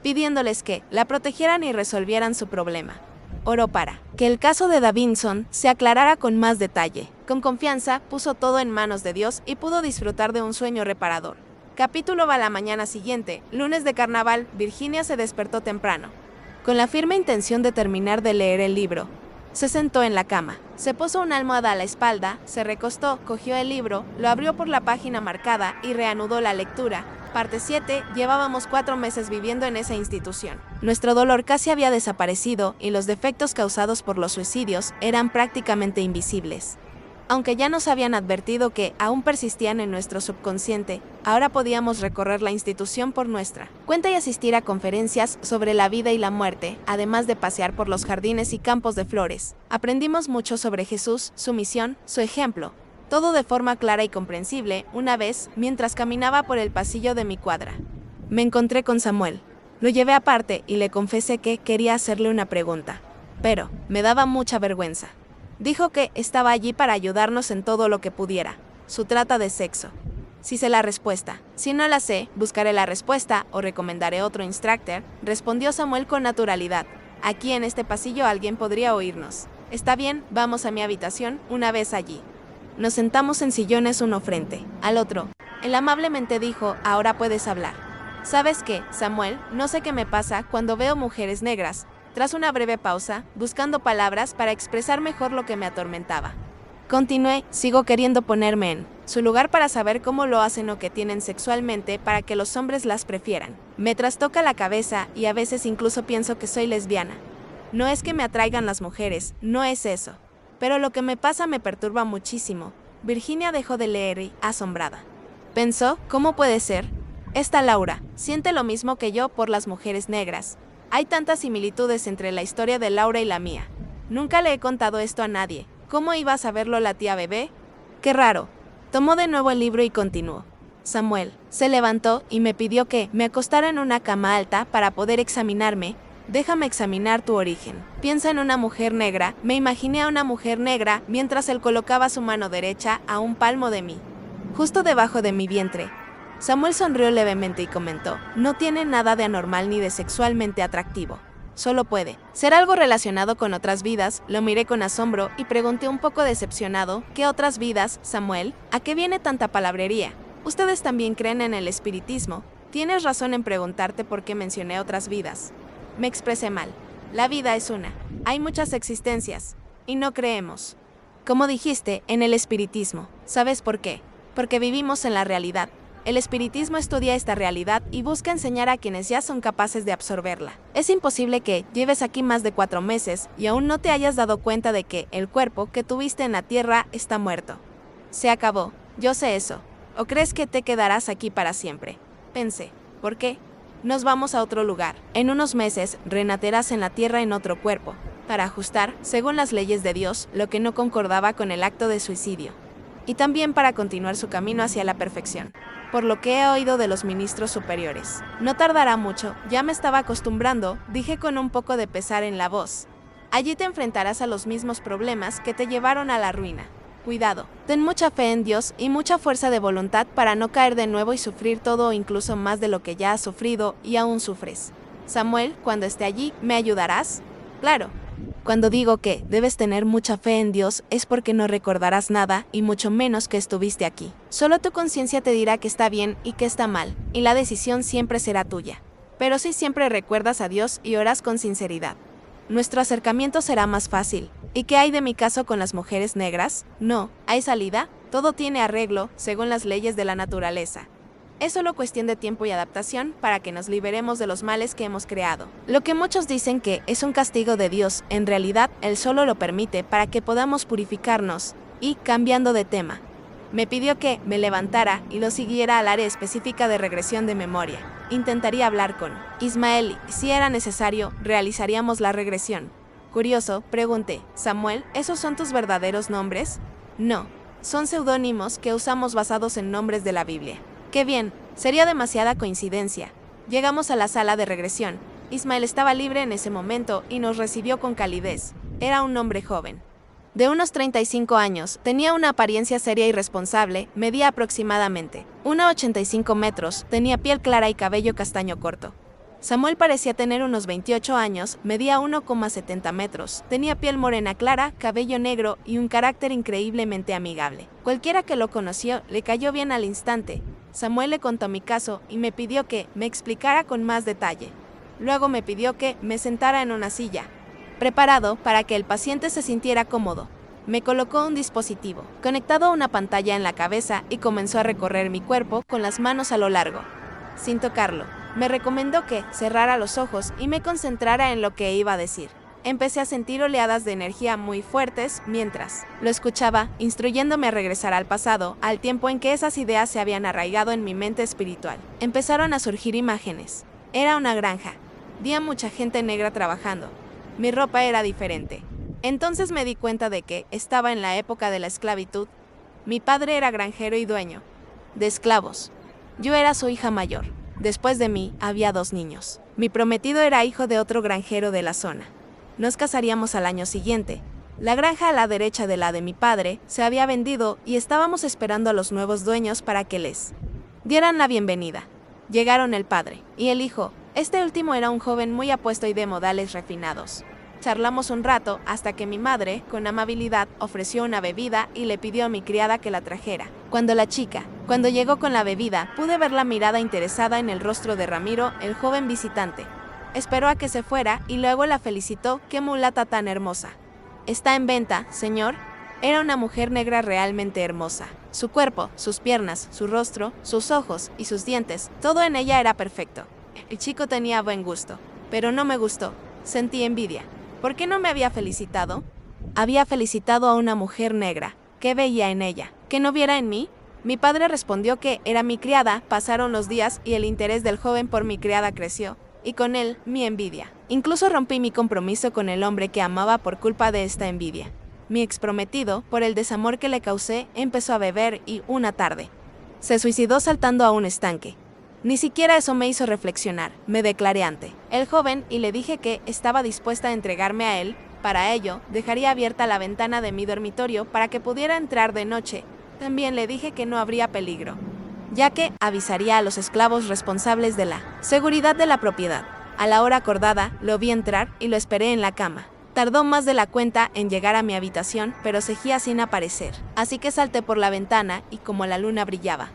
pidiéndoles que la protegieran y resolvieran su problema. Oró para que el caso de Davinson se aclarara con más detalle. Con confianza, puso todo en manos de Dios y pudo disfrutar de un sueño reparador. Capítulo va la mañana siguiente, lunes de carnaval. Virginia se despertó temprano, con la firme intención de terminar de leer el libro. Se sentó en la cama, se puso una almohada a la espalda, se recostó, cogió el libro, lo abrió por la página marcada y reanudó la lectura. Parte 7. Llevábamos 4 meses viviendo en esa institución. Nuestro dolor casi había desaparecido y los defectos causados por los suicidios eran prácticamente invisibles. Aunque ya nos habían advertido que aún persistían en nuestro subconsciente, ahora podíamos recorrer la institución por nuestra cuenta y asistir a conferencias sobre la vida y la muerte, además de pasear por los jardines y campos de flores. Aprendimos mucho sobre Jesús, su misión, su ejemplo, todo de forma clara y comprensible. Una vez, mientras caminaba por el pasillo de mi cuadra, me encontré con Samuel. Lo llevé aparte y le confesé que quería hacerle una pregunta, pero me daba mucha vergüenza. Dijo que estaba allí para ayudarnos en todo lo que pudiera. Su trata de sexo. Sí sé la respuesta. Si no la sé, buscaré la respuesta o recomendaré otro instructor, respondió Samuel con naturalidad. Aquí en este pasillo alguien podría oírnos. Está bien, vamos a mi habitación. Una vez allí, nos sentamos en sillones uno frente al otro. Él amablemente dijo: ahora puedes hablar. ¿Sabes qué, Samuel? No sé qué me pasa cuando veo mujeres negras. Tras una breve pausa, buscando palabras para expresar mejor lo que me atormentaba, continué: sigo queriendo ponerme en su lugar para saber cómo lo hacen o qué tienen sexualmente para que los hombres las prefieran. Me trastoca la cabeza y a veces incluso pienso que soy lesbiana. No es que me atraigan las mujeres, no es eso. Pero lo que me pasa me perturba muchísimo. Virginia dejó de leer y, asombrada, pensó: ¿cómo puede ser? Esta Laura siente lo mismo que yo por las mujeres negras. Hay tantas similitudes entre la historia de Laura y la mía. Nunca le he contado esto a nadie. ¿Cómo iba a saberlo la tía Bebé? ¡Qué raro! Tomó de nuevo el libro y continuó. Samuel se levantó y me pidió que me acostara en una cama alta para poder examinarme. Déjame examinar tu origen. Piensa en una mujer negra. Me imaginé a una mujer negra mientras él colocaba su mano derecha a un palmo de mí, justo debajo de mi vientre. Samuel sonrió levemente y comentó: no tiene nada de anormal ni de sexualmente atractivo. Solo puede ser algo relacionado con otras vidas. Lo miré con asombro y pregunté un poco decepcionado: ¿qué otras vidas, Samuel? ¿A qué viene tanta palabrería? ¿Ustedes también creen en el espiritismo? Tienes razón en preguntarte por qué mencioné otras vidas. Me expresé mal. La vida es una. Hay muchas existencias. Y no creemos, como dijiste, en el espiritismo. ¿Sabes por qué? Porque vivimos en la realidad. El espiritismo estudia esta realidad y busca enseñar a quienes ya son capaces de absorberla. Es imposible que lleves aquí más de 4 meses y aún no te hayas dado cuenta de que el cuerpo que tuviste en la tierra está muerto. Se acabó. Yo sé eso. ¿O crees que te quedarás aquí para siempre? Pensé. ¿Por qué? Nos vamos a otro lugar. En unos meses renacerás en la tierra en otro cuerpo, para ajustar, según las leyes de Dios, lo que no concordaba con el acto de suicidio. Y también para continuar su camino hacia la perfección. Por lo que he oído de los ministros superiores. No tardará mucho, ya me estaba acostumbrando, dije con un poco de pesar en la voz. Allí te enfrentarás a los mismos problemas que te llevaron a la ruina. Cuidado, ten mucha fe en Dios y mucha fuerza de voluntad para no caer de nuevo y sufrir todo o incluso más de lo que ya has sufrido y aún sufres. Samuel, cuando esté allí, ¿me ayudarás? Claro. Cuando digo que debes tener mucha fe en Dios es porque no recordarás nada y mucho menos que estuviste aquí. Solo tu conciencia te dirá que está bien y que está mal, y la decisión siempre será tuya. Pero si siempre recuerdas a Dios y oras con sinceridad, nuestro acercamiento será más fácil. ¿Y qué hay de mi caso con las mujeres negras? No, ¿hay salida? Todo tiene arreglo, según las leyes de la naturaleza. Es solo cuestión de tiempo y adaptación para que nos liberemos de los males que hemos creado. Lo que muchos dicen que es un castigo de Dios, en realidad Él solo lo permite para que podamos purificarnos. Y, cambiando de tema, me pidió que me levantara y lo siguiera al área específica de regresión de memoria. Intentaría hablar con Ismael y, si era necesario, realizaríamos la regresión. Curioso, pregunté, Samuel, ¿esos son tus verdaderos nombres? No, son seudónimos que usamos basados en nombres de la Biblia. ¡Qué bien! Sería demasiada coincidencia. Llegamos a la sala de regresión. Ismael estaba libre en ese momento y nos recibió con calidez. Era un hombre joven. De unos 35 años, tenía una apariencia seria y responsable, medía aproximadamente 1,85 metros, tenía piel clara y cabello castaño corto. Samuel parecía tener unos 28 años, medía 1,70 metros, tenía piel morena clara, cabello negro y un carácter increíblemente amigable. Cualquiera que lo conoció le cayó bien al instante. Samuel le contó mi caso y me pidió que me explicara con más detalle. Luego me pidió que me sentara en una silla, preparado para que el paciente se sintiera cómodo. Me colocó un dispositivo, conectado a una pantalla en la cabeza y comenzó a recorrer mi cuerpo con las manos a lo largo, sin tocarlo. Me recomendó que cerrara los ojos y me concentrara en lo que iba a decir. Empecé a sentir oleadas de energía muy fuertes mientras lo escuchaba, instruyéndome a regresar al pasado, al tiempo en que esas ideas se habían arraigado en mi mente espiritual. Empezaron a surgir imágenes. Era una granja. Vi a mucha gente negra trabajando. Mi ropa era diferente. Entonces me di cuenta de que estaba en la época de la esclavitud. Mi padre era granjero y dueño de esclavos. Yo era su hija mayor. Después de mí, había 2 niños. Mi prometido era hijo de otro granjero de la zona. Nos casaríamos al año siguiente. La granja a la derecha de la de mi padre se había vendido y estábamos esperando a los nuevos dueños para que les dieran la bienvenida. Llegaron el padre y el hijo. Este último era un joven muy apuesto y de modales refinados. Charlamos un rato hasta que mi madre, con amabilidad, ofreció una bebida y le pidió a mi criada que la trajera. Cuando llegó con la bebida, pude ver la mirada interesada en el rostro de Ramiro, el joven visitante. Esperó a que se fuera y luego la felicitó. ¡Qué mulata tan hermosa! ¿Está en venta, señor? Era una mujer negra realmente hermosa. Su cuerpo, sus piernas, su rostro, sus ojos y sus dientes, todo en ella era perfecto. El chico tenía buen gusto, pero no me gustó. Sentí envidia. ¿Por qué no me había felicitado? Había felicitado a una mujer negra. ¿Qué veía en ella? ¿Que no viera en mí? Mi padre respondió que era mi criada. Pasaron los días y el interés del joven por mi criada creció, y con él mi envidia. Incluso rompí mi compromiso con el hombre que amaba por culpa de esta envidia. Mi exprometido, por el desamor que le causé, empezó a beber y, una tarde, se suicidó saltando a un estanque. Ni siquiera eso me hizo reflexionar. Me declaré ante el joven y le dije que estaba dispuesta a entregarme a él. Para ello, dejaría abierta la ventana de mi dormitorio para que pudiera entrar de noche. También le dije que no habría peligro, ya que avisaría a los esclavos responsables de la seguridad de la propiedad. A la hora acordada, lo vi entrar y lo esperé en la cama. Tardó más de la cuenta en llegar a mi habitación, pero seguía sin aparecer. Así que salté por la ventana y como la luna brillaba,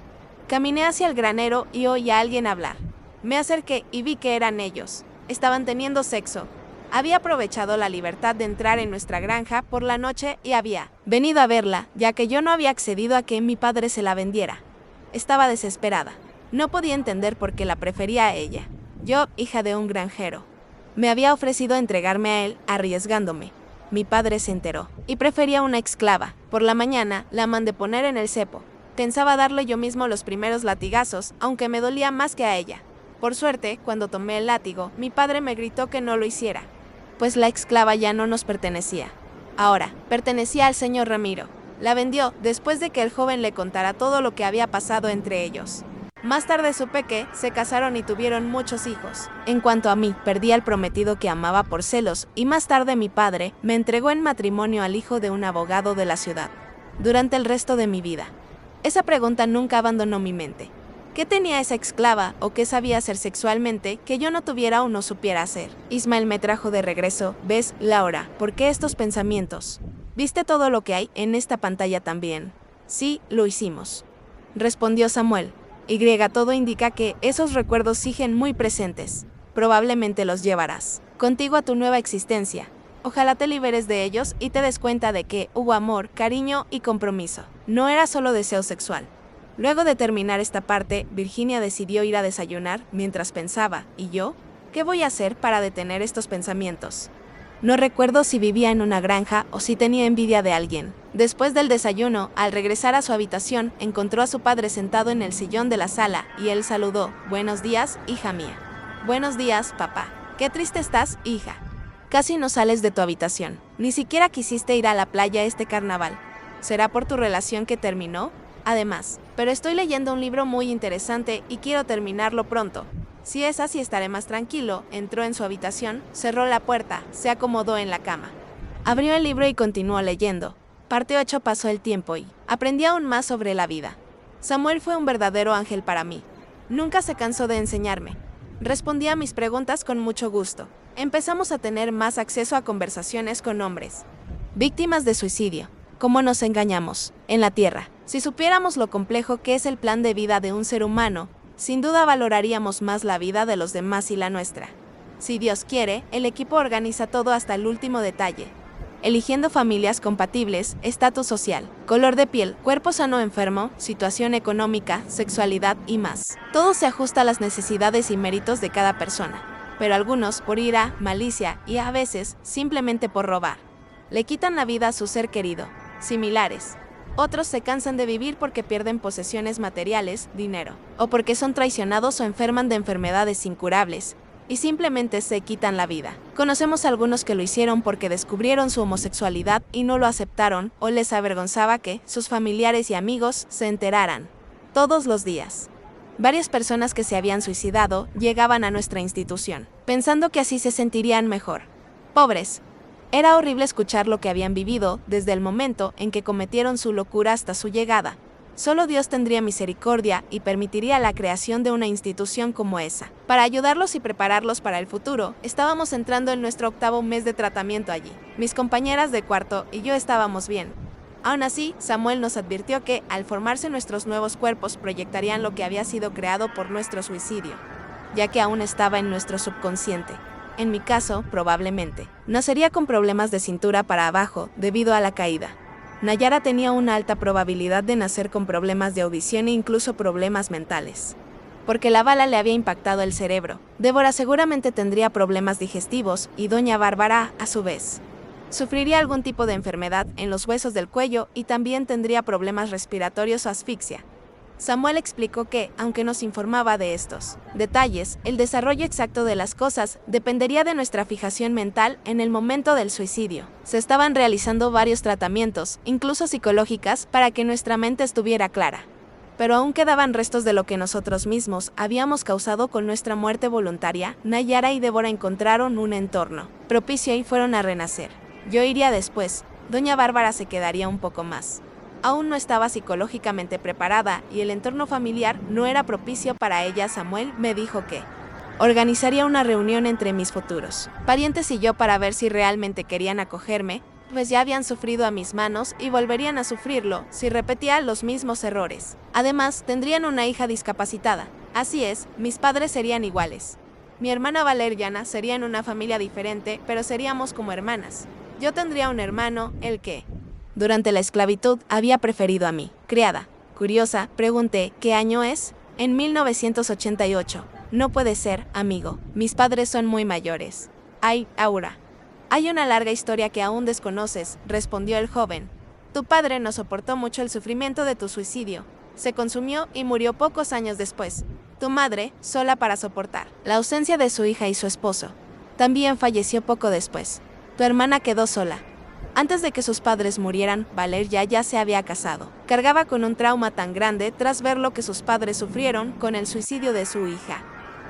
caminé hacia el granero y oí a alguien hablar. Me acerqué y vi que eran ellos. Estaban teniendo sexo. Había aprovechado la libertad de entrar en nuestra granja por la noche y había venido a verla, ya que yo no había accedido a que mi padre se la vendiera. Estaba desesperada. No podía entender por qué la prefería a ella. Yo, hija de un granjero, me había ofrecido entregarme a él, arriesgándome. Mi padre se enteró y prefería una esclava. Por la mañana la mandé poner en el cepo. Pensaba darle yo mismo los primeros latigazos, aunque me dolía más que a ella. Por suerte, cuando tomé el látigo, mi padre me gritó que no lo hiciera, pues la esclava ya no nos pertenecía. Ahora, pertenecía al señor Ramiro. La vendió después de que el joven le contara todo lo que había pasado entre ellos. Más tarde supe que se casaron y tuvieron muchos hijos. En cuanto a mí, perdí al prometido que amaba por celos y más tarde mi padre me entregó en matrimonio al hijo de un abogado de la ciudad. Durante el resto de mi vida, esa pregunta nunca abandonó mi mente. ¿Qué tenía esa esclava o qué sabía hacer sexualmente que yo no tuviera o no supiera hacer? Ismael me trajo de regreso. ¿Ves, Laura? ¿Por qué estos pensamientos? ¿Viste todo lo que hay en esta pantalla también? Sí, lo hicimos, respondió Samuel. Todo indica que esos recuerdos siguen muy presentes. Probablemente los llevarás contigo a tu nueva existencia. Ojalá te liberes de ellos y te des cuenta de que hubo amor, cariño y compromiso. No era solo deseo sexual. Luego de terminar esta parte, Virginia decidió ir a desayunar mientras pensaba, ¿y yo? ¿Qué voy a hacer para detener estos pensamientos? No recuerdo si vivía en una granja o si tenía envidia de alguien. Después del desayuno, al regresar a su habitación, encontró a su padre sentado en el sillón de la sala y él saludó, «Buenos días, hija mía». «Buenos días, papá». «Qué triste estás, hija. Casi no sales de tu habitación. Ni siquiera quisiste ir a la playa este carnaval. ¿Será por tu relación que terminó? Además, pero estoy leyendo un libro muy interesante y quiero terminarlo pronto. Si es así estaré más tranquilo». Entró en su habitación, cerró la puerta, se acomodó en la cama. Abrió el libro y continuó leyendo. Parte 8 pasó el tiempo y aprendí aún más sobre la vida. Samuel fue un verdadero ángel para mí. Nunca se cansó de enseñarme. Respondía a mis preguntas con mucho gusto. Empezamos a tener más acceso a conversaciones con hombres víctimas de suicidio. ¿Cómo nos engañamos? En la Tierra. Si supiéramos lo complejo que es el plan de vida de un ser humano, sin duda valoraríamos más la vida de los demás y la nuestra. Si Dios quiere, el equipo organiza todo hasta el último detalle, eligiendo familias compatibles, estatus social, color de piel, cuerpo sano o enfermo, situación económica, sexualidad y más. Todo se ajusta a las necesidades y méritos de cada persona, pero algunos por ira, malicia y a veces simplemente por robar, le quitan la vida a su ser querido. Similares. Otros se cansan de vivir porque pierden posesiones materiales, dinero, o porque son traicionados o enferman de enfermedades incurables, y simplemente se quitan la vida. Conocemos a algunos que lo hicieron porque descubrieron su homosexualidad y no lo aceptaron, o les avergonzaba que sus familiares y amigos se enteraran. Todos los días. Varias personas que se habían suicidado llegaban a nuestra institución, pensando que así se sentirían mejor. Pobres. Era horrible escuchar lo que habían vivido desde el momento en que cometieron su locura hasta su llegada. Solo Dios tendría misericordia y permitiría la creación de una institución como esa. Para ayudarlos y prepararlos para el futuro, estábamos entrando en nuestro 8º mes de tratamiento allí. Mis compañeras de cuarto y yo estábamos bien. Aún así, Samuel nos advirtió que, al formarse nuestros nuevos cuerpos, proyectarían lo que había sido creado por nuestro suicidio, ya que aún estaba en nuestro subconsciente. En mi caso, probablemente, nacería con problemas de cintura para abajo debido a la caída. Nayara tenía una alta probabilidad de nacer con problemas de audición e incluso problemas mentales, porque la bala le había impactado el cerebro. Débora seguramente tendría problemas digestivos y doña Bárbara, a su vez, sufriría algún tipo de enfermedad en los huesos del cuello y también tendría problemas respiratorios o asfixia. Samuel explicó que, aunque nos informaba de estos detalles, el desarrollo exacto de las cosas dependería de nuestra fijación mental en el momento del suicidio. Se estaban realizando varios tratamientos, incluso psicológicas, para que nuestra mente estuviera clara. Pero aún quedaban restos de lo que nosotros mismos habíamos causado con nuestra muerte voluntaria. Nayara y Débora encontraron un entorno propicio y fueron a renacer. Yo iría después. Doña Bárbara se quedaría un poco más. Aún no estaba psicológicamente preparada y el entorno familiar no era propicio para ella. Samuel me dijo que organizaría una reunión entre mis futuros parientes y yo para ver si realmente querían acogerme, pues ya habían sufrido a mis manos y volverían a sufrirlo si repetía los mismos errores. Además, tendrían una hija discapacitada. Así es, mis padres serían iguales. Mi hermana Valeriana sería en una familia diferente, pero seríamos como hermanas. Yo tendría un hermano, el que durante la esclavitud había preferido a mí. Criada. Curiosa, pregunté, ¿qué año es? En 1988. No puede ser, amigo. Mis padres son muy mayores. Ay, Aura. Hay una larga historia que aún desconoces, respondió el joven. Tu padre no soportó mucho el sufrimiento de tu suicidio. Se consumió y murió pocos años después. Tu madre, sola para soportar la ausencia de su hija y su esposo, también falleció poco después. Tu hermana quedó sola. Antes de que sus padres murieran, Valeria ya se había casado. Cargaba con un trauma tan grande tras ver lo que sus padres sufrieron con el suicidio de su hija,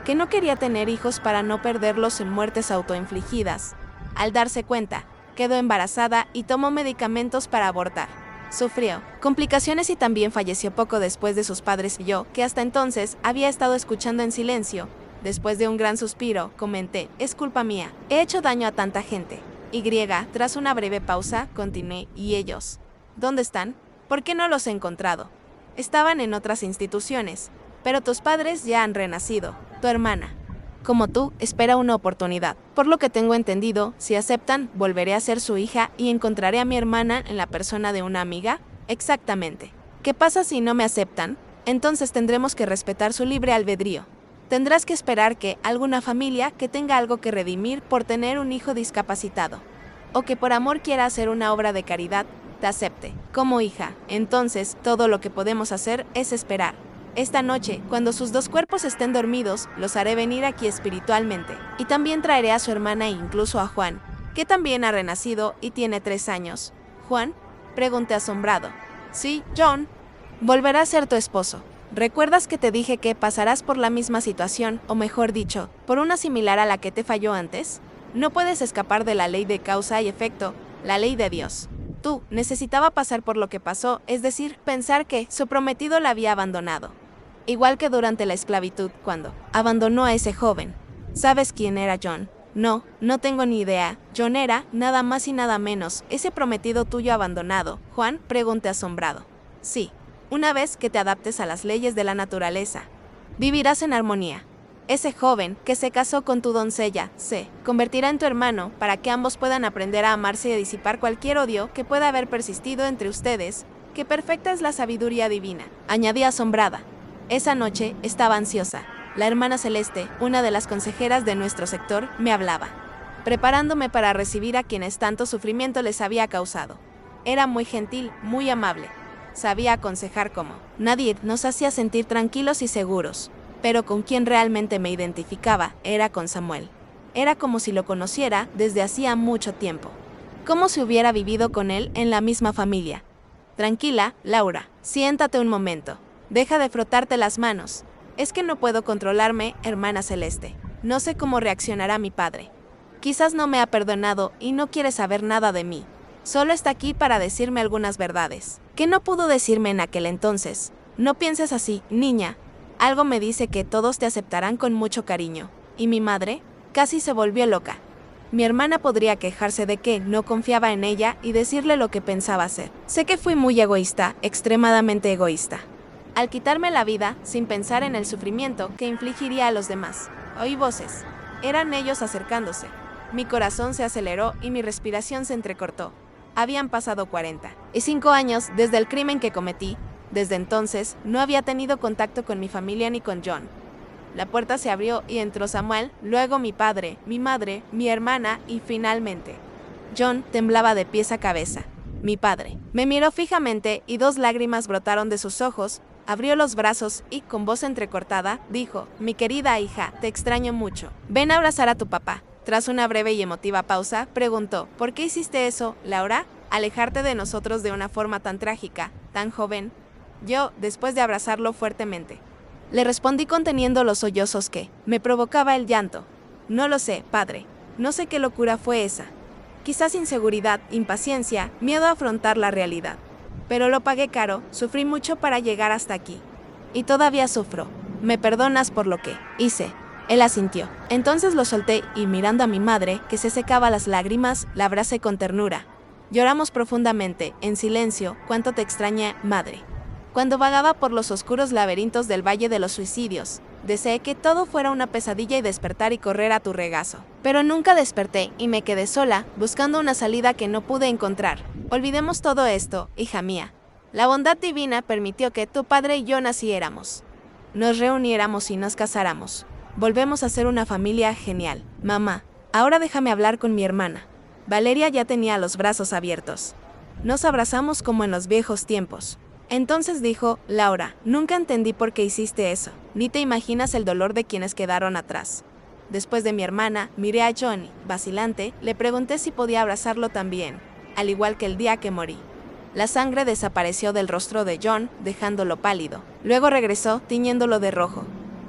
que no quería tener hijos para no perderlos en muertes autoinfligidas. Al darse cuenta, quedó embarazada y tomó medicamentos para abortar. Sufrió complicaciones y también falleció poco después de sus padres. Yo, que hasta entonces había estado escuchando en silencio, después de un gran suspiro, comenté, es culpa mía, he hecho daño a tanta gente. Tras una breve pausa, continué, ¿y ellos? ¿Dónde están? ¿Por qué no los he encontrado? Estaban en otras instituciones, pero tus padres ya han renacido. Tu hermana. como tú, espera una oportunidad. Por lo que tengo entendido, si aceptan, volveré a ser su hija y encontraré a mi hermana en la persona de una amiga. Exactamente. ¿Qué pasa si no me aceptan? Entonces tendremos que respetar su libre albedrío. Tendrás que esperar que alguna familia que tenga algo que redimir por tener un hijo discapacitado, o que por amor quiera hacer una obra de caridad, te acepte como hija. Entonces, todo lo que podemos hacer es esperar. Esta noche, cuando sus dos cuerpos estén dormidos, los haré venir aquí espiritualmente. Y también traeré a su hermana e incluso a Juan, que también ha renacido y tiene 3 años. ¿Juan? Pregunté asombrado. Sí, John. Volverá a ser tu esposo. ¿Recuerdas que te dije que pasarás por la misma situación, o mejor dicho, por una similar a la que te falló antes? No puedes escapar de la ley de causa y efecto, la ley de Dios. Tú necesitaba pasar por lo que pasó, es decir, pensar que su prometido la había abandonado. Igual que durante la esclavitud, cuando abandonó a ese joven. ¿Sabes quién era John? No, no tengo ni idea. John era, nada más y nada menos, ese prometido tuyo abandonado. Juan, pregunté asombrado. Sí. Una vez que te adaptes a las leyes de la naturaleza, vivirás en armonía. Ese joven que se casó con tu doncella se convertirá en tu hermano para que ambos puedan aprender a amarse y a disipar cualquier odio que pueda haber persistido entre ustedes, que perfecta es la sabiduría divina, añadí asombrada. Esa noche estaba ansiosa. La hermana Celeste, una de las consejeras de nuestro sector, me hablaba, preparándome para recibir a quienes tanto sufrimiento les había causado. Era muy gentil, muy amable. Sabía aconsejar como nadie, nos hacía sentir tranquilos y seguros, pero con quien realmente me identificaba era con Samuel. Era como si lo conociera desde hacía mucho tiempo, como si hubiera vivido con él en la misma familia. Tranquila, Laura, siéntate un momento, deja de frotarte las manos. Es que no puedo controlarme, hermana Celeste. No sé cómo reaccionará mi padre. Quizás no me ha perdonado y no quiere saber nada de mí. Solo está aquí para decirme algunas verdades, que no pudo decirme en aquel entonces. No pienses así, niña. Algo me dice que todos te aceptarán con mucho cariño. ¿Y mi madre? Casi se volvió loca. Mi hermana podría quejarse de que no confiaba en ella y decirle lo que pensaba hacer. Sé que fui muy egoísta, extremadamente egoísta, al quitarme la vida sin pensar en el sufrimiento que infligiría a los demás. Oí voces. Eran ellos acercándose. Mi corazón se aceleró y mi respiración se entrecortó. Habían pasado 45 años desde el crimen que cometí. Desde entonces, no había tenido contacto con mi familia ni con John. La puerta se abrió y entró Samuel, luego mi padre, mi madre, mi hermana y finalmente John temblaba de pies a cabeza. Mi padre me miró fijamente y 2 lágrimas brotaron de sus ojos, abrió los brazos y, con voz entrecortada, dijo: mi querida hija, te extraño mucho. Ven a abrazar a tu papá. Tras una breve y emotiva pausa, preguntó: ¿por qué hiciste eso, Laura? Alejarte de nosotros de una forma tan trágica, tan joven. Yo, después de abrazarlo fuertemente, le respondí conteniendo los sollozos que me provocaba el llanto. No lo sé, padre. No sé qué locura fue esa. Quizás inseguridad, impaciencia, miedo a afrontar la realidad. Pero lo pagué caro, sufrí mucho para llegar hasta aquí. Y todavía sufro. ¿Me perdonas por lo que hice? Él asintió. Entonces lo solté y, mirando a mi madre, que se secaba las lágrimas, la abracé con ternura. Lloramos profundamente, en silencio. Cuánto te extrañé, madre. Cuando vagaba por los oscuros laberintos del Valle de los Suicidios, deseé que todo fuera una pesadilla y despertar y correr a tu regazo. Pero nunca desperté y me quedé sola, buscando una salida que no pude encontrar. Olvidemos todo esto, hija mía. La bondad divina permitió que tu padre y yo naciéramos, nos reuniéramos y nos casáramos. Volvemos a ser una familia genial. Mamá, ahora déjame hablar con mi hermana. Valeria ya tenía los brazos abiertos. Nos abrazamos como en los viejos tiempos. Entonces dijo: Laura, nunca entendí por qué hiciste eso. Ni te imaginas el dolor de quienes quedaron atrás. Después de mi hermana, miré a Johnny. Vacilante, le pregunté si podía abrazarlo también, al igual que el día que morí. La sangre desapareció del rostro de John, dejándolo pálido. Luego regresó, tiñéndolo de rojo.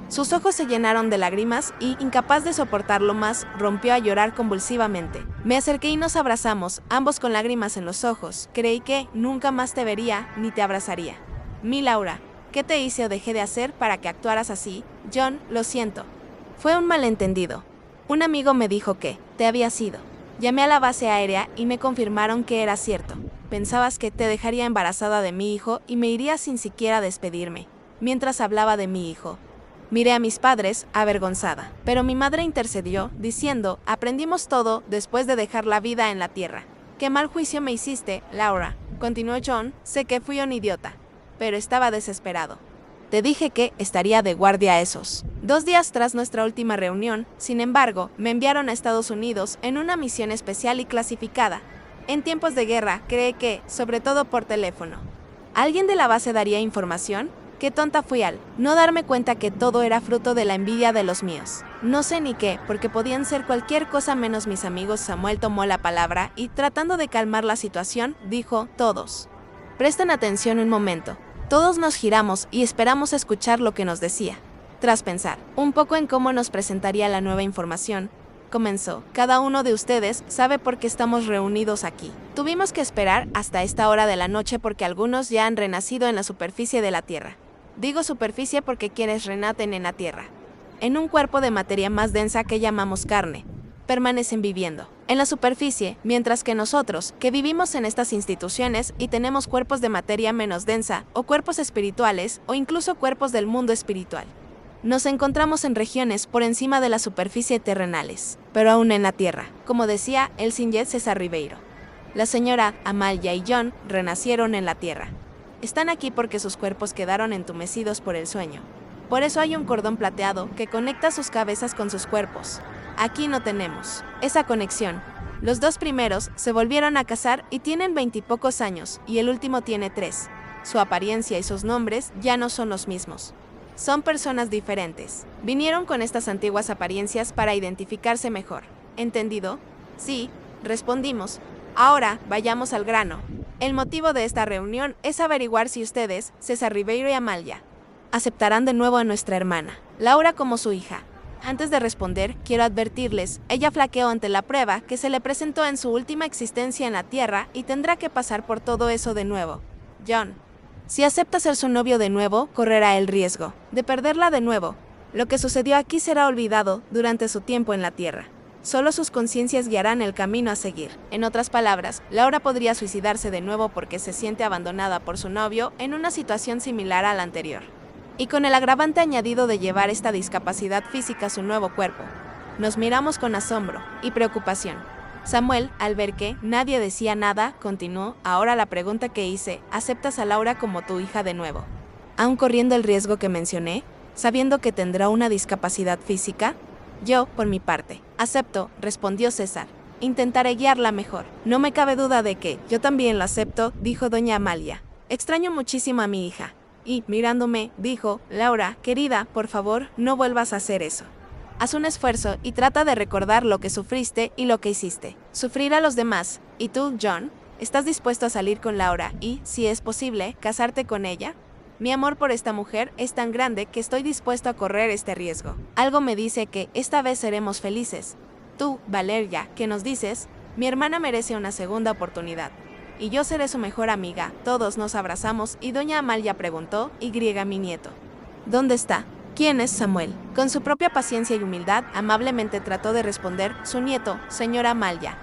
Sus ojos se llenaron de lágrimas y, incapaz de soportarlo más, rompió a llorar convulsivamente. Me acerqué y nos abrazamos, ambos con lágrimas en los ojos. Creí que nunca más te vería ni te abrazaría. Mi Laura, ¿qué te hice o dejé de hacer para que actuaras así? John, lo siento. Fue un malentendido. Un amigo me dijo que te habías ido. Llamé a la base aérea y me confirmaron que era cierto. Pensabas que te dejaría embarazada de mi hijo y me iría sin siquiera despedirme. Mientras hablaba de mi hijo, Miré a mis padres, avergonzada, pero mi madre intercedió, diciendo, aprendimos todo después de dejar la vida en la tierra. Qué mal juicio me hiciste, Laura, continuó John, sé que fui un idiota, pero estaba desesperado. Te dije que estaría de guardia a esos. 2 días tras nuestra última reunión, sin embargo, me enviaron a Estados Unidos en una misión especial y clasificada. En tiempos de guerra, cree que, sobre todo por teléfono. ¿Alguien de la base daría información? Qué tonta fui al no darme cuenta que todo era fruto de la envidia de los míos. No sé ni qué, porque podían ser cualquier cosa menos mis amigos. Samuel tomó la palabra y, tratando de calmar la situación, dijo, todos. Presten atención un momento. Todos nos giramos y esperamos escuchar lo que nos decía. Tras pensar un poco en cómo nos presentaría la nueva información, comenzó, cada uno de ustedes sabe por qué estamos reunidos aquí. Tuvimos que esperar hasta esta hora de la noche porque algunos ya han renacido en la superficie de la Tierra. Digo superficie porque quienes renacen en la Tierra, en un cuerpo de materia más densa que llamamos carne, permanecen viviendo en la superficie, mientras que nosotros, que vivimos en estas instituciones y tenemos cuerpos de materia menos densa, o cuerpos espirituales, o incluso cuerpos del mundo espiritual, nos encontramos en regiones por encima de la superficie terrenales, pero aún en la Tierra, como decía el Sinjet César Ribeiro. La señora Amalia y John renacieron en la Tierra. Están aquí porque sus cuerpos quedaron entumecidos por el sueño. Por eso hay un cordón plateado que conecta sus cabezas con sus cuerpos. Aquí no tenemos esa conexión. Los 2 primeros se volvieron a casar y tienen 20 y pocos años, y el último tiene 3. Su apariencia y sus nombres ya no son los mismos. Son personas diferentes. Vinieron con estas antiguas apariencias para identificarse mejor. ¿Entendido? Sí, respondimos. Ahora, vayamos al grano. El motivo de esta reunión es averiguar si ustedes, César Ribeiro y Amalia, aceptarán de nuevo a nuestra hermana, Laura, como su hija. Antes de responder, quiero advertirles, ella flaqueó ante la prueba que se le presentó en su última existencia en la Tierra y tendrá que pasar por todo eso de nuevo. John, si acepta ser su novio de nuevo, correrá el riesgo de perderla de nuevo. Lo que sucedió aquí será olvidado durante su tiempo en la Tierra. Solo sus conciencias guiarán el camino a seguir. En otras palabras, Laura podría suicidarse de nuevo porque se siente abandonada por su novio en una situación similar a la anterior. Y con el agravante añadido de llevar esta discapacidad física a su nuevo cuerpo. Nos miramos con asombro y preocupación. Samuel, al ver que nadie decía nada, continuó, ahora la pregunta que hice, ¿aceptas a Laura como tu hija de nuevo? ¿Aún corriendo el riesgo que mencioné? ¿Sabiendo que tendrá una discapacidad física? Yo, por mi parte, acepto, respondió César. Intentaré guiarla mejor. No me cabe duda de que yo también la acepto, dijo doña Amalia. Extraño muchísimo a mi hija. Y, mirándome, dijo, Laura, querida, por favor, no vuelvas a hacer eso. Haz un esfuerzo y trata de recordar lo que sufriste y lo que hiciste. Sufrir a los demás. ¿Y tú, John? ¿Estás dispuesto a salir con Laura y, si es posible, casarte con ella? Mi amor por esta mujer es tan grande que estoy dispuesto a correr este riesgo. Algo me dice que esta vez seremos felices. Tú, Valeria, ¿qué nos dices? Mi hermana merece una segunda oportunidad. Y yo seré su mejor amiga. Todos nos abrazamos y doña Amalia preguntó, ¿y mi nieto? ¿Dónde está? ¿Quién es Samuel? Con su propia paciencia y humildad, amablemente trató de responder, su nieto, señora Amalia.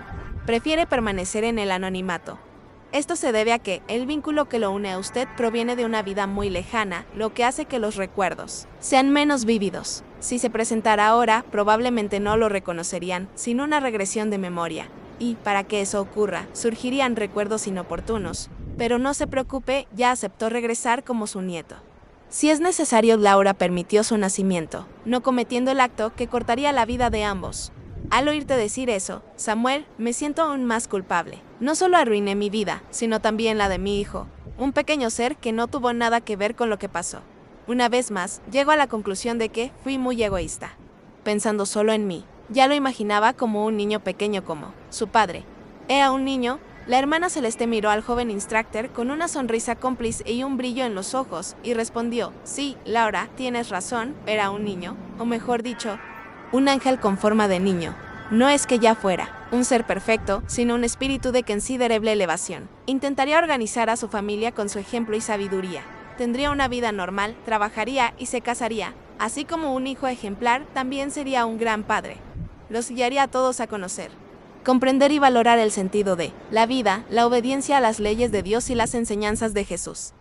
Prefiere permanecer en el anonimato. Esto se debe a que el vínculo que lo une a usted proviene de una vida muy lejana, lo que hace que los recuerdos sean menos vívidos. Si se presentara ahora, probablemente no lo reconocerían, sin una regresión de memoria. Y, para que eso ocurra, surgirían recuerdos inoportunos. Pero no se preocupe, ya aceptó regresar como su nieto. Si es necesario, Laura permitió su nacimiento, no cometiendo el acto que cortaría la vida de ambos. Al oírte decir eso, Samuel, me siento aún más culpable. No solo arruiné mi vida, sino también la de mi hijo, un pequeño ser que no tuvo nada que ver con lo que pasó. Una vez más, llego a la conclusión de que fui muy egoísta, pensando solo en mí. Ya lo imaginaba como un niño pequeño como su padre. Era un niño. La hermana Celeste miró al joven instructor con una sonrisa cómplice y un brillo en los ojos, y respondió, sí, Laura, tienes razón, era un niño, o mejor dicho, un ángel con forma de niño. No es que ya fuera un ser perfecto, sino un espíritu de considerable elevación. Intentaría organizar a su familia con su ejemplo y sabiduría. Tendría una vida normal, trabajaría y se casaría. Así como un hijo ejemplar, también sería un gran padre. Los guiaría a todos a conocer, comprender y valorar el sentido de la vida, la obediencia a las leyes de Dios y las enseñanzas de Jesús.